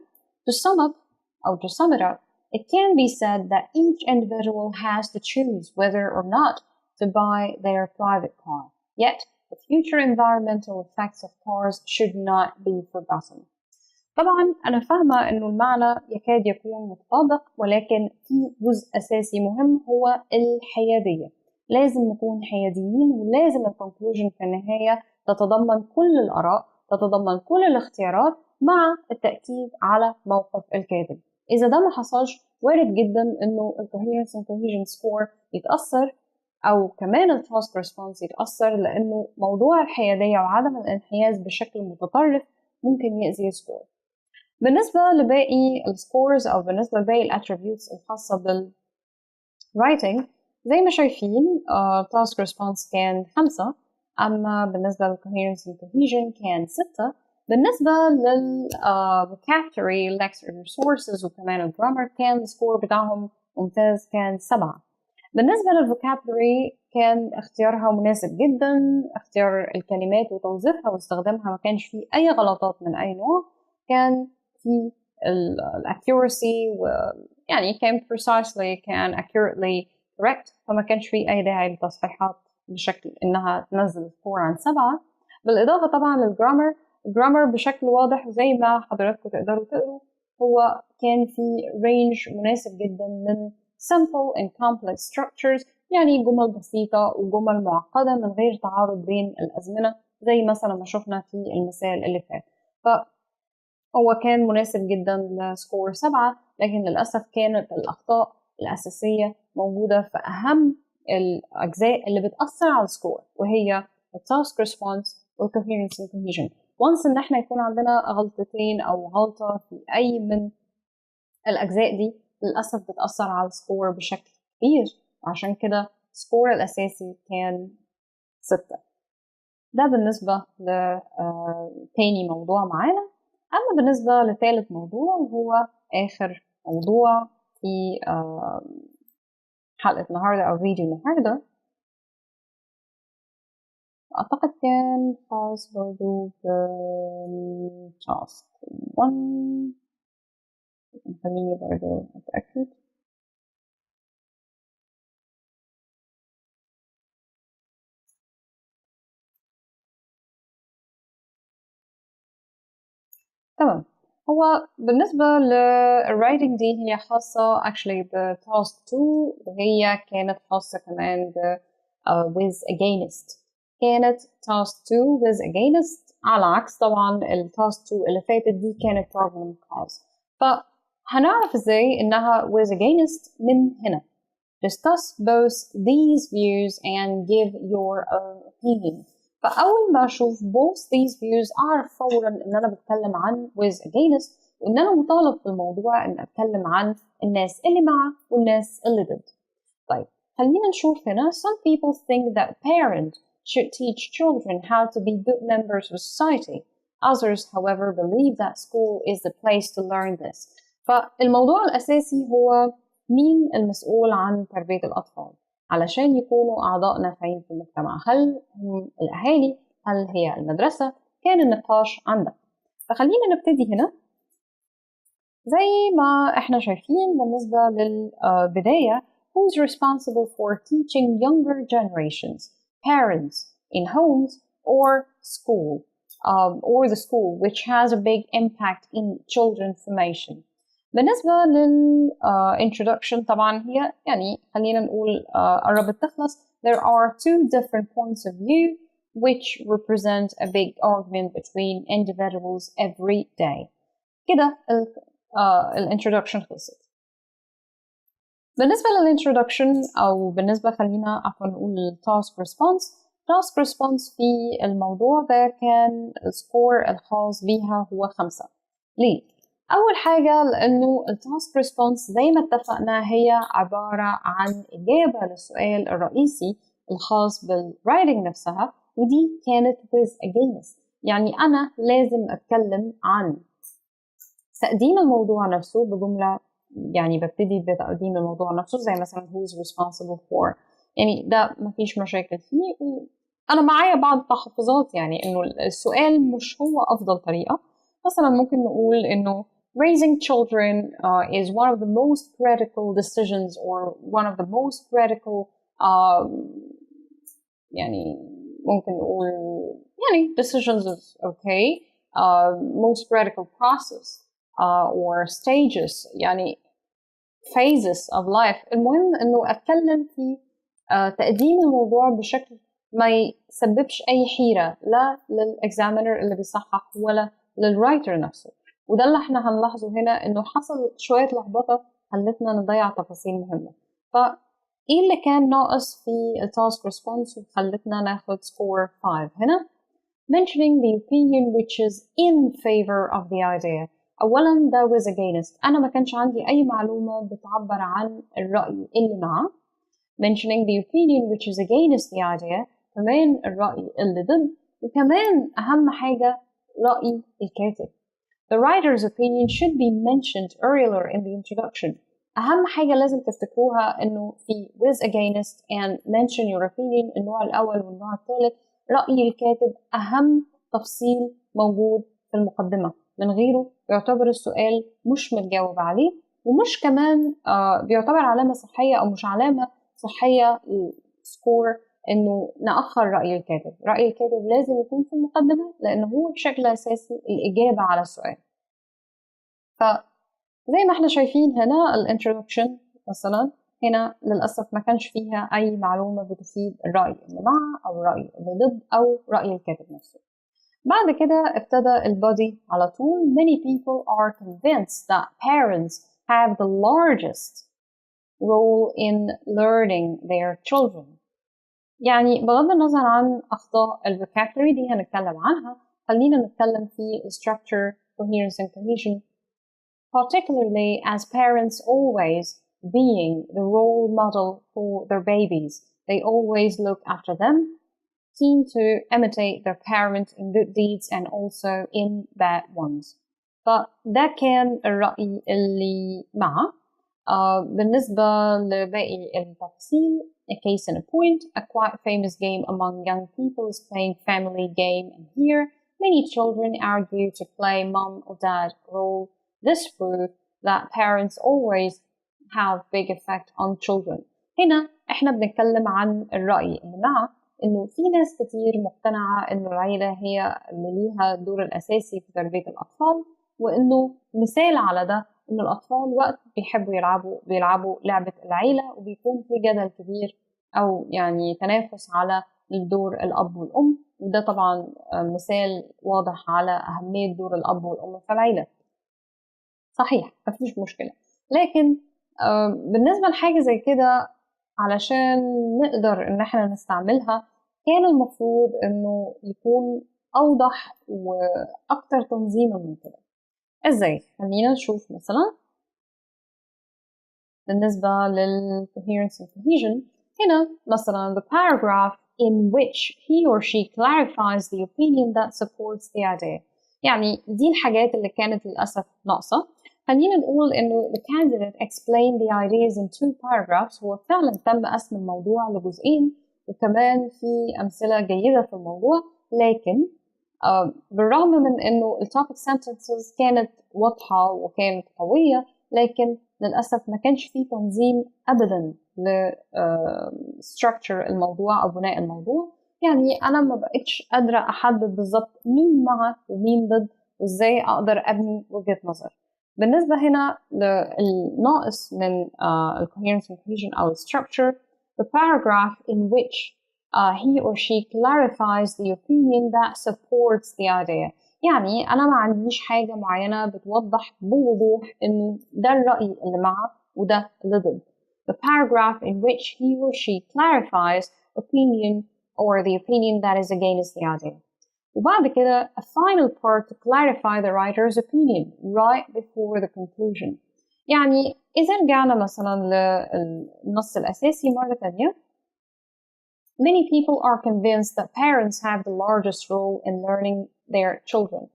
To sum up أو to sum it up, it can be said that each individual has to choose whether or not to buy their private car. Yet, the future environmental effects of cars should not be forgotten. طبعا أنا فاهمة إنه المعنى يكاد يكون متطابق، ولكن في جزء أساسي مهم هو الحيادية. لازم نكون حياديين، ولازم الكونكلوجن في النهاية تتضمن كل الآراء، تتضمن كل الاختيارات مع التأكيد على موقف الكاتب. إذا ده ما حصلش وارد جدا إنه الcoherence and cohesion score يتأثر، أو كمان التاسك ريسبونس يتأثر، لأنه موضوع الحيادية وعدم الانحياز بشكل متطرف ممكن يأذي السكور. بالنسبة لباقي السكورز أو بالنسبة لباقي الاتريبيوتس الخاصة بالwriting زي ما شايفين task response كان 5، أما بالنسبة للcoherence and cohesion كان 6. بالنسبة لل vocabulary lexical resources وكمان الجرامر كان السكور بتاعهم ممتاز كان 7. بالنسبة للفوكابلري كان اختيارها مناسب جدا، اختيار الكلمات وتوظيفها واستخدامها ما كانش فيه أي غلطات من أي نوع، كان في الاكيورسي ويعني كان precisely كان accurately correct، فما كانش فيه أي داعي للتصحيحات بشكل إنها تنزل سكور عن 7. بالإضافة طبعا للجرامر، الجرامر بشكل واضح زي ما حضراتكم تقدروا تقروا هو كان في رينج مناسب جدا من simple and complex structures، يعني جمل بسيطة وجمل معقدة من غير تعارض بين الأزمنة زي مثلا ما شفنا في المثال اللي فات. فهو كان مناسب جدا لسكور 7، لكن للأسف كانت الأخطاء الأساسية موجودة في أهم الأجزاء اللي بتأثر على السكور، وهي التاسك ريسبونس والcoherence and cohesion. once إن احنا يكون عندنا غلطتين أو غلطة في أي من الأجزاء دي للأسف بتأثر على السكور بشكل كبير، وعشان كده السكور الأساسي كان 6. ده بالنسبة لتاني موضوع معانا. أما بالنسبة لثالث موضوع وهو آخر موضوع في حلقة النهاردة أو فيديو النهاردة، أعتقد كان خاص برضو بالتاسك 1. خليني برضو أتأكد. تمام. هو بالنسبة للرايتنج دي هي خاصة actually بتاسك 2، وهي كانت خاصة كمان ب with against. كانت تاسك 2 with against، على عكس طبعا التاسك 2 اللي فاتت دي كانت problem cause. فهنعرف ازاي انها with against من هنا. Discuss both these views and give your own opinion. فأول ما أشوف both these views أعرف فورا إن أنا بتكلم عن with against، وإن أنا مطالب في الموضوع إن أتكلم عن الناس اللي مع والناس اللي ضد. طيب خلينا نشوف هنا. Some people think that parents should teach children how to be good members of society. Others, however, believe that school is the place to learn this. فالموضوع الأساسي هو مين المسؤول عن تربية الأطفال علشان يكونوا أعضاء نافعين في المجتمع؟ هل هم الأهالي؟ هل هي المدرسة؟ كان النقاش عندك. فخلينا نبتدي هنا. زي ما احنا شايفين بالنسبة للبداية who's responsible for teaching younger generations? Parents in homes or school or the school which has a big impact in children's formation. بالنسبة للintroduction طبعا هي يعني خلينا نقول قربت تخلص. There are two different points of view which represent a big argument between individuals every day. كده الintroduction خلصت. بالنسبة للintroduction أو بالنسبة خلينا عفوا نقول task response. task response في الموضوع ده كان السكور الخاص بيها هو 5. ليه؟ أول حاجة لأنه التاسك ريسبونس زي ما اتفقنا هي عبارة عن إجابة للسؤال الرئيسي الخاص بالرايتنج نفسها، ودي كانت with against. يعني أنا لازم أتكلم عن تقديم الموضوع نفسه بجملة، يعني ببتدي بتقديم الموضوع نفسه زي مثلا who is responsible for، يعني ده مفيش مشاكل فيه. أنا معايا بعض التحفظات يعني إنه السؤال مش هو أفضل طريقة. مثلا ممكن نقول إنه raising children is one of the most critical decisions or one of the most critical يعني ممكن نقول يعني decisions is okay, most critical process or stages يعني phases of life. المهم إنه أتكلم في تقديم الموضوع بشكل ما يسببش أي حيرة لا للإكزامينر اللي بيصحح ولا للرايتر نفسه. وده اللي احنا هنلاحظه هنا إنه حصل شوية لخبطة خلتنا نضيع تفاصيل مهمة. فإيه اللي كان ناقص في التاسك ريسبونس وخلتنا ناخد سكور 5 هنا؟ mentioning the opinion which is in favor of the idea. أولا ده was against. أنا ما كانش عندي أي معلومة بتعبر عن الرأي اللي معه. mentioning the opinion which is against the idea، كمان الرأي اللي ضد، وكمان أهم حاجة رأي الكاتب. The writer's opinion should be mentioned earlier in the introduction. أهم حاجة لازم تفتكروها إنه في with against and mention your opinion النوع الأول والنوع الثالث رأي الكاتب أهم تفصيل موجود في المقدمة، من غيره يعتبر السؤال مش متجاوب عليه، ومش كمان بيعتبر علامة صحية أو مش علامة صحية سكور إنه نأخر رأي الكاتب. رأي الكاتب لازم يكون في المقدمة لأنه هو بشكل أساسي الإجابة على السؤال. فزي ما احنا شايفين هنا الانترودكشن مثلا هنا للأسف ما كانش فيها أي معلومة بتفيد الرأي اللي مع أو الرأي اللي ضد أو رأي الكاتب نفسه. بعد كده ابتدى البودي على طول. Many people are convinced that parents have the largest role in learning their children. يعني بغض النظر عن أخطاء الفوكابولري دي هنتكلم عنها، خلينا نتكلم في structure, coherence and cohesion, particularly as parents always being the role model for their babies. They always look after them, keen to imitate their parents in good deeds and also in bad ones. فده كان الرأي اللي معه. بالنسبة لباقي التفاصيل, a case in a point, a quite famous game among young people is playing family game, and here many children argue to play mom or dad role. This proves that parents always have big effect on children. هنا احنا بنتكلم عن الرأي اللي معه إنه في ناس كتير مقتنعة إنه العيلة هي اللي ليها الدور الأساسي في تربية الأطفال، وإنه مثال على ده إن الأطفال وقت بيحبوا بيلعبوا لعبة العيلة وبيكون في جدل كبير أو يعني تنافس على الدور الأب والأم، وده طبعا مثال واضح على أهمية دور الأب والأم في العيلة. صحيح مفيش مشكلة، لكن بالنسبة لحاجة زي كده علشان نقدر إن احنا نستعملها كان المفروض إنه يكون أوضح وأكتر تنظيما من كده. إزاي؟ خلينا نشوف مثلا بالنسبة للcoherence and cohesion. هنا مثلا the paragraph in which he or she clarifies the opinion that supports the idea. يعني دي الحاجات اللي كانت للأسف ناقصة. خلينا نقول إنه the candidate explained the ideas in 2 paragraphs. هو فعلا تم قسم الموضوع لجزئين وكمان في أمثلة جيدة في الموضوع، لكن بالرغم من إنه الtopic sentences كانت واضحة وكانت قوية، لكن للأسف ما كانش فيه تنظيم أبدا لstructure الموضوع أو بناء الموضوع. يعني أنا ما بقتش قادرة أحدد بالظبط مين مع ومين ضد وإزاي أقدر أبني وجهة نظر. بالنسبة هنا للناقص من coherence and cohesion أو structure, the paragraph in which he or she clarifies the opinion that supports the idea. يعني أنا ما عنديش حاجة معينة بتوضح بوضوح إنه ده الرأي اللي معه وده اللي ضد. The paragraph in which he or she clarifies opinion or the opinion that is against the idea. وبعد كده a final part to clarify the writer's opinion right before the conclusion. يعني إذا رجعنا مثلا للنص الأساسي مرة تانية, many people are convinced that parents have the largest role in learning their children.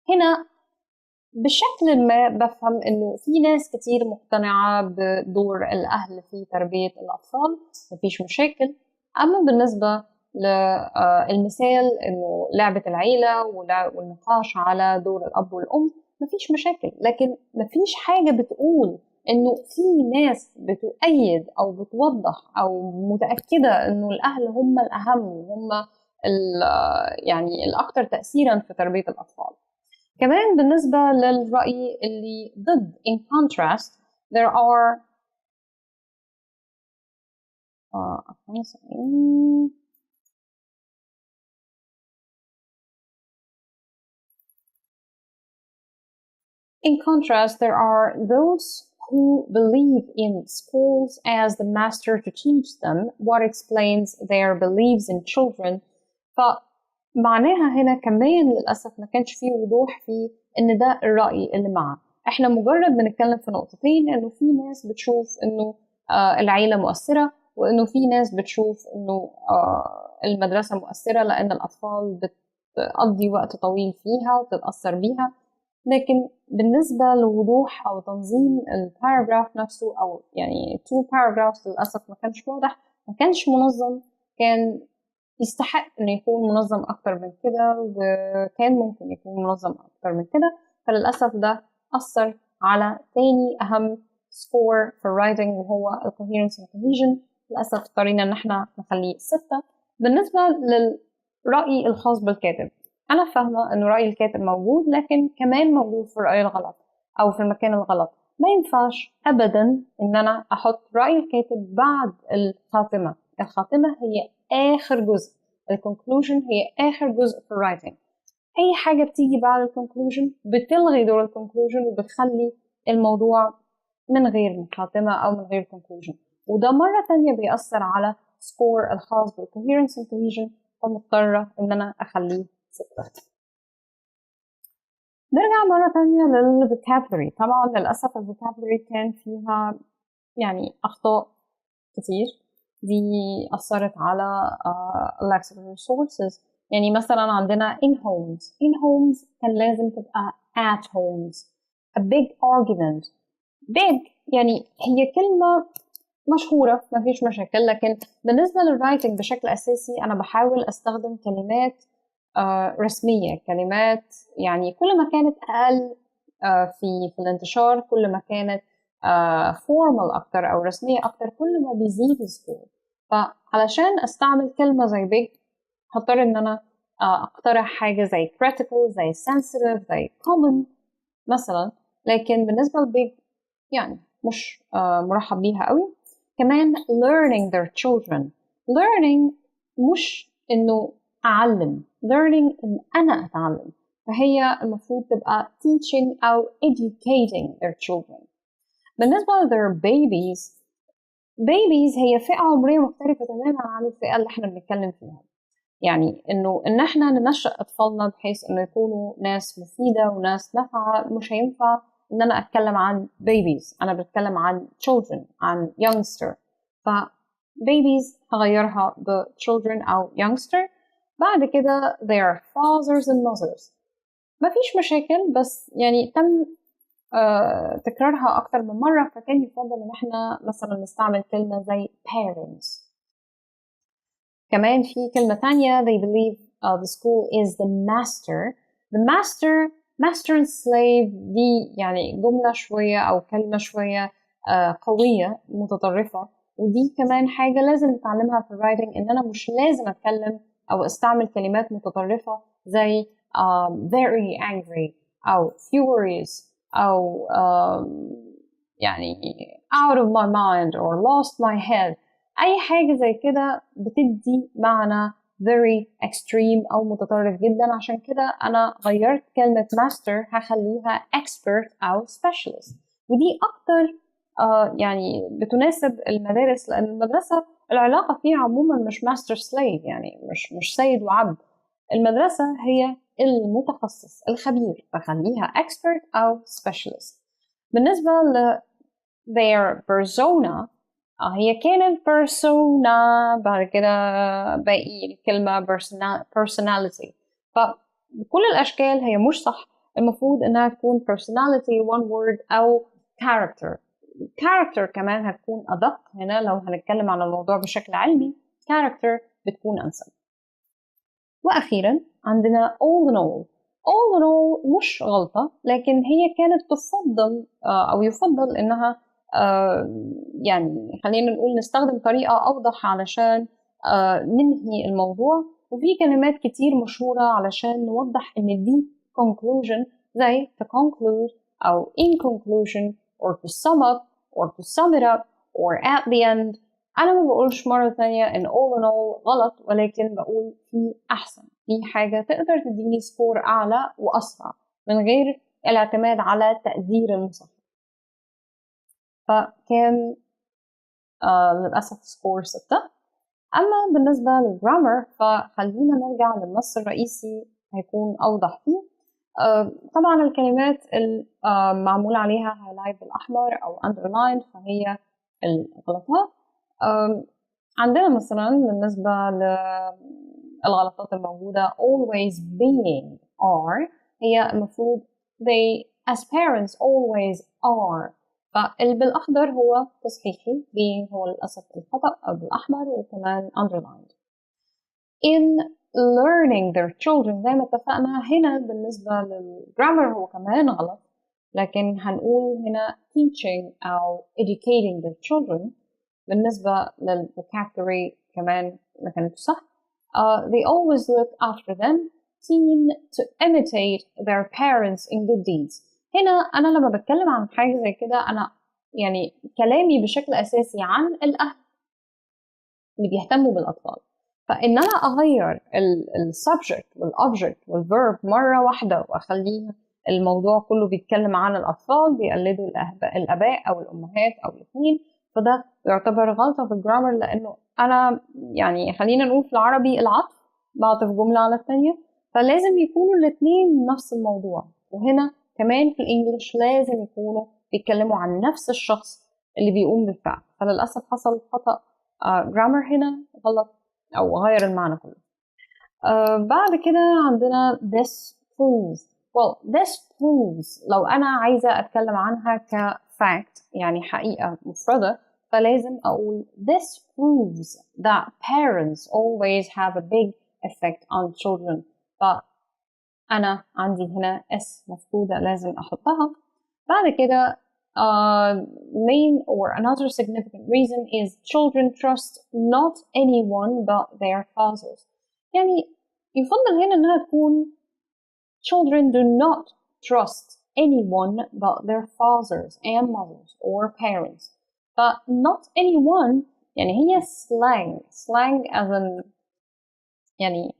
هنا بشكل ما بفهم إنه في ناس كتير مقتنعة بدور الأهل في تربية الأطفال، مفيش مشاكل. أما بالنسبة للمثال إنه لعبة العيلة والنقاش على دور الأب والأم مفيش مشاكل، لكن مفيش حاجة بتقول إنه في ناس بتؤيد أو بتوضح أو متأكدة إنه الأهل هم الأهم وهم يعني الأكثر تأثيرا في تربية الأطفال. كمان بالنسبة للرأي اللي ضد in contrast there are in contrast there are those who believe in schools as the master to teach them what explains their beliefs in children. فمعناها هنا كمان للأسف ما كانش فيه وضوح في إن ده الرأي اللي معه. إحنا مجرد بنتكلم في نقطتين، إنه في ناس بتشوف إنه العيلة مؤثرة، وإنه في ناس بتشوف إنه المدرسة مؤثرة لأن الأطفال بتقضي وقت طويل فيها وتتأثر بيها. لكن بالنسبة لوضوح أو تنظيم الباراجراف نفسه، أو يعني 2 paragraphs للأسف ما كانش واضح، ما كانش منظم، كان يستحق إنه يكون منظم أكتر من كده، وكان ممكن يكون منظم أكتر من كده. فللأسف ده أثر على تاني أهم سكور في الرايتنج، وهو الكوهيرنس والكوهيجن. للأسف اضطرينا إن احنا نخليه 6. بالنسبة للرأي الخاص بالكاتب، أنا فاهمة إنه رأي الكاتب موجود، لكن كمان موجود في الرأي الغلط أو في المكان الغلط. ما ينفعش أبدا إن أنا أحط رأي الكاتب بعد الخاتمة. الخاتمة هي آخر جزء، الكونكلوجن هي آخر جزء في الرايتنج. أي حاجة بتيجي بعد الكونكلوجن بتلغي دور الكونكلوجن وبتخلي الموضوع من غير خاتمة أو من غير كونكلوجن، وده مرة تانية بيأثر على سكور الخاص بالكوهيرنس والكوهيجن، فمضطرة إن أنا أخليه 6. نرجع مرة تانية للفوكابلري. طبعا للأسف الفوكابلري كان فيها يعني أخطاء كتير، دي أثرت على lexical resources. يعني مثلا عندنا in homes كان لازم تبقى at homes. a big argument. big يعني هي كلمة مشهورة ما فيش مشاكل، لكن بالنسبة للرايتنج بشكل أساسي أنا بحاول أستخدم كلمات رسمية، كلمات يعني كل ما كانت أقل في الانتشار، كل ما كانت فورمال أكتر أو رسمية أكتر، كل ما بيزيد السكور. فعلشان أستعمل كلمة زي big هضطر إن أنا أقترح حاجة زي critical، زي sensitive، زي common مثلا، لكن بالنسبة لبيج يعني مش مرحب بيها قوي. كمان learning their children. learning مش إنه أعلم، learning إن أنا أتعلم، فهي المفروض تبقى teaching أو educating their children. بالنسبة ل their babies هي فئة عمرية مختلفة تماما عن الفئة اللي احنا بنتكلم فيها. يعني إن احنا ننشأ أطفالنا بحيث إنه يكونوا ناس مفيدة وناس نافعة، مش هينفع إن أنا أتكلم عن babies، أنا بتكلم عن children، عن youngster. ف babies هغيرها ب children أو youngster. بعد كده their fathers and mothers مفيش مشاكل، بس يعني تم تكرارها أكتر من مرة، فكان يفضل إن احنا مثلا نستعمل كلمة زي parents. كمان في كلمة تانية they believe the school is the master. the master and slave دي يعني جملة شوية أو كلمة شوية قوية متطرفة، ودي كمان حاجة لازم نتعلمها في الرايتنج، إن أنا مش لازم أتكلم أو أستعمل كلمات متطرفة زي very angry أو furious أو يعني out of my mind or lost my head. أي حاجة زي كده بتدي معنى very extreme أو متطرف جدا. عشان كده أنا غيرت كلمة master هخليها expert أو specialist، ودي أكتر يعني بتناسب المدارس، لأن المدرسة العلاقة فيها عموما مش master slave، يعني مش سيد وعبد. المدرسة هي المتخصص الخبير، فخليها expert أو specialist. بالنسبة ل their persona هي كانت persona، بعد كده باقي الكلمة personality، فبكل الأشكال هي مش صح. المفروض إنها تكون personality one word أو character كمان هتكون أدق هنا لو هنتكلم عن الموضوع بشكل علمي، character بتكون أنسب. وأخيرا عندنا all in all مش غلطة، لكن هي كانت تفضل أو يفضل إنها يعني خلينا نقول نستخدم طريقة أوضح علشان ننهي الموضوع. وفي كلمات كتير مشهورة علشان نوضح إن دي conclusion زي to conclude أو in conclusion or to sum up or to sum it up or at the end. أنا ما بقولش مرة ثانية إن all in all غلط، ولكن بقول في أحسن، في حاجة تقدر تديني سكور أعلى وأسرع من غير الاعتماد على تقدير المصحح. فكان للأسف سكور 6. أما بالنسبة للجرامر فخلينا نرجع للنص الرئيسي هيكون أوضح فيه. طبعا الكلمات المعمول عليها highlight بالأحمر أو underline فهي الغلطات. عندنا مثلا بالنسبة للغلطات الموجودة always being are، هي المفروض they as parents always are. فبالأخضر هو تصحيحي، being هو للأسف الخطأ، أو بالأحمر وكمان underlined. in learning their children زي ما اتفقنا هنا بالنسبة للجرامر هو كمان غلط، لكن هنقول هنا teaching أو educating their children. بالنسبة للvocabulary كمان مكانته صح. They always look after them, keen to imitate their parents in good deeds. هنا أنا لما بتكلم عن حاجة زي كده أنا يعني كلامي بشكل أساسي عن الأهل اللي بيهتموا بالأطفال. فإن أنا أغير السبجكت والأوبجكت والverb مرة واحدة وأخليه الموضوع كله بيتكلم عن الأطفال بيقلدوا الآباء أو الأمهات أو الاثنين، فده يعتبر غلطة في الجرامر، لأنه أنا يعني خلينا نقول في العربي العطف بعطف جملة على الثانية، فلازم يكونوا الاثنين نفس الموضوع. وهنا كمان في الإنجليش لازم يكونوا بيتكلموا عن نفس الشخص اللي بيقوم بالفعل. فللأسف حصل خطأ جرامر هنا غلط أو غير المعنى كله. بعد كده عندنا this proves. well this proves لو أنا عايزة أتكلم عنها كfact يعني حقيقة مفردة، فلازم أقول this proves that parents always have a big effect on children. فأنا عندي هنا S مفقودة لازم أحطها. بعد كده main or another significant reason is children trust not anyone but their fathers. يعني يفضل هنا إنها تكون children do not trust anyone but their fathers and mothers or parents. but not anyone يعني هي slang as in يعني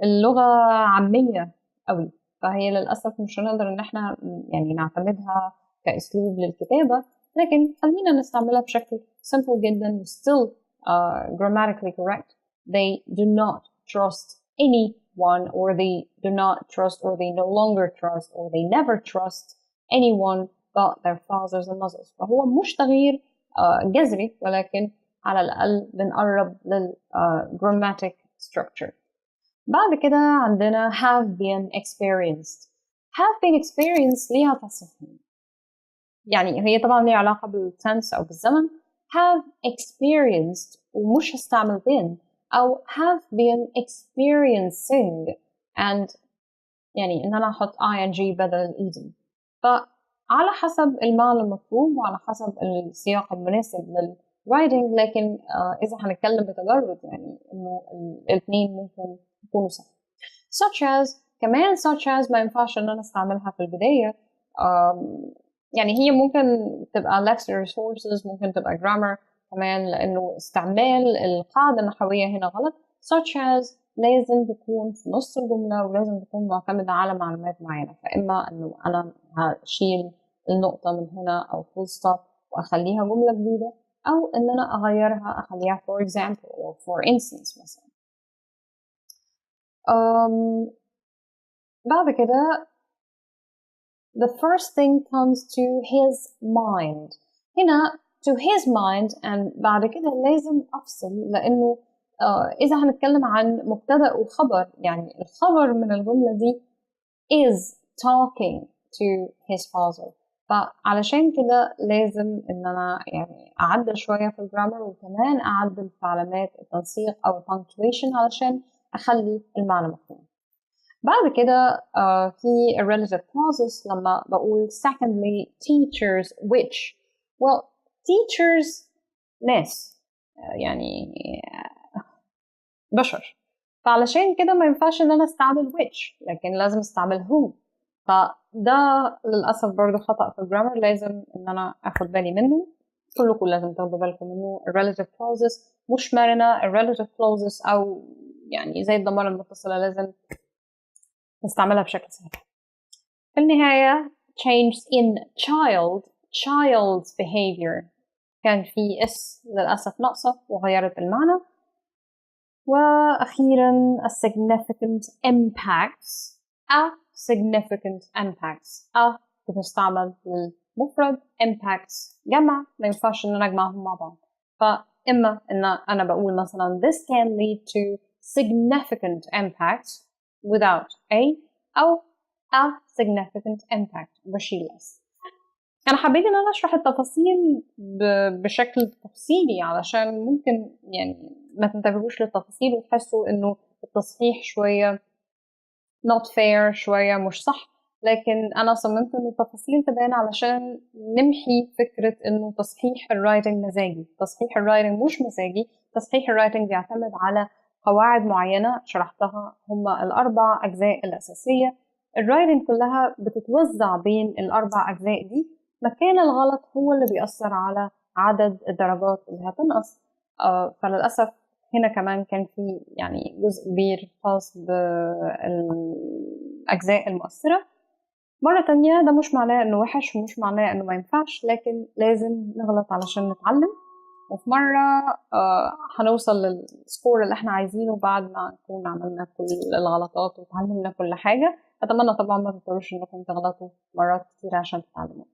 اللغة عامية قوي، فهي للأسف مش هنقدر إن احنا يعني نعتمدها كأسلوب للكتابة، لكن خلينا نستعملها بشكل simple جدا still grammatically correct. They do not trust anyone, or they do not trust, or they no longer trust, or they never trust anyone but their fathers and mothers. فهو مش تغيير جذري، ولكن على الأقل بنقرب للgrammatic structure. بعد كده عندنا have been experienced. have been experienced ليها تصحيح، يعني هي طبعا ليها علاقة بالtense أو بالزمن. have experienced ومش هستعمل been، أو have been experiencing and يعني إن أنا أحط ing بدل ed. فعلى حسب المعنى المطلوب وعلى حسب السياق المناسب للwriting، لكن إذا هنتكلم بتجرد يعني إنه الاثنين ممكن يكونوا صح. such as كمان such as ما ينفعش إن أنا استعملها في البداية، يعني هي ممكن تبقى lexical resources، ممكن تبقى grammar كمان، لأنه استعمال القاعدة النحوية هنا غلط. such as لازم تكون في نص الجملة ولازم تكون معتمدة على معلومات معينة، فإما إنه أنا هشيل النقطة من هنا أو full stop وأخليها جملة جديدة، أو إن أنا أغيرها أخليها for example or for instance مثلا. بعد كده the first thing comes to his mind. هنا to his mind and بعد كده لازم أفصل، لأنه إذا هنتكلم عن مبتدأ وخبر، يعني الخبر من الجملة دي is talking to his father، فعلشان كده لازم إن أنا يعني أعدل شوية في الجرامر، وكمان أعدل في علامات التنسيق أو punctuation علشان أخلي المعنى مفهوم. بعد كده في irrelative clauses لما بقول secondly teachers which. well teachers ناس يعني بشر، فعلشان كده ما ينفعش ان انا استعمل which، لكن لازم استعمل who. فده للأسف برضو خطأ في الجرامر، لازم ان انا اخد بالي منه. كلكم لازم تاخدوا بالكم منه. irrelative clauses مش مرنة، irrelative clauses او يعني زي الضمائر المتصلة لازم نستعملها بشكل صحيح. في النهاية change in child's behavior كان في اس للأسف ناقصة وغيرت المعنى. وأخيرا significant impacts. significant impacts بتستعمل للمفرد، impacts جمع، ما ينفعش إن أنا أجمعهم مع بعض. فإما إن أنا بقول مثلا this can lead to significant impacts without a، أو have significant impact بشيل اس. أنا حبيت إن أنا أشرح التفاصيل بشكل تفصيلي علشان ممكن يعني ما تنتبهوش للتفاصيل وتحسوا إنه التصحيح شوية not fair، شوية مش صح، لكن أنا صممت إن التفاصيل تبان علشان نمحي فكرة إنه تصحيح الرايتنج مزاجي. تصحيح الرايتنج مش مزاجي، تصحيح الرايتنج بيعتمد على قواعد معينة شرحتها، هما الأربع أجزاء الأساسية. الرايتنج كلها بتتوزع بين الأربع أجزاء دي، مكان الغلط هو اللي بيأثر على عدد الدرجات اللي هتنقص. فللأسف هنا كمان كان في يعني جزء كبير خاص بالأجزاء المؤثرة. مرة تانية ده مش معناه إنه وحش ومش معناه إنه ما ينفعش، لكن لازم نغلط علشان نتعلم، وفي مرة هنوصل للسكور اللي احنا عايزينه بعد ما نكون عملنا كل الغلطات وتعلمنا كل حاجة. أتمنى طبعا ما تضطروش إنكم تغلطوا مرات كتير عشان تتعلموا.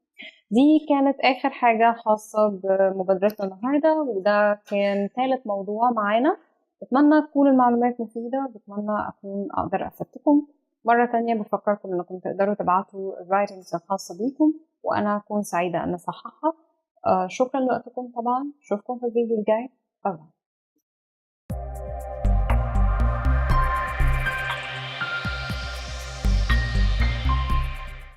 دي كانت آخر حاجة خاصة بمبادرتنا النهاردة، وده كان ثالث موضوع معانا. بتمنى تكون المعلومات مفيدة، بتمنى أكون أقدر أفدتكم. مرة تانية بفكركم إنكم تقدروا تبعتوا الرايتنجز الخاصة بيكم وأنا أكون سعيدة أن أصححها. شكرا لوقتكم طبعا، أشوفكم في الفيديو الجاي. باي.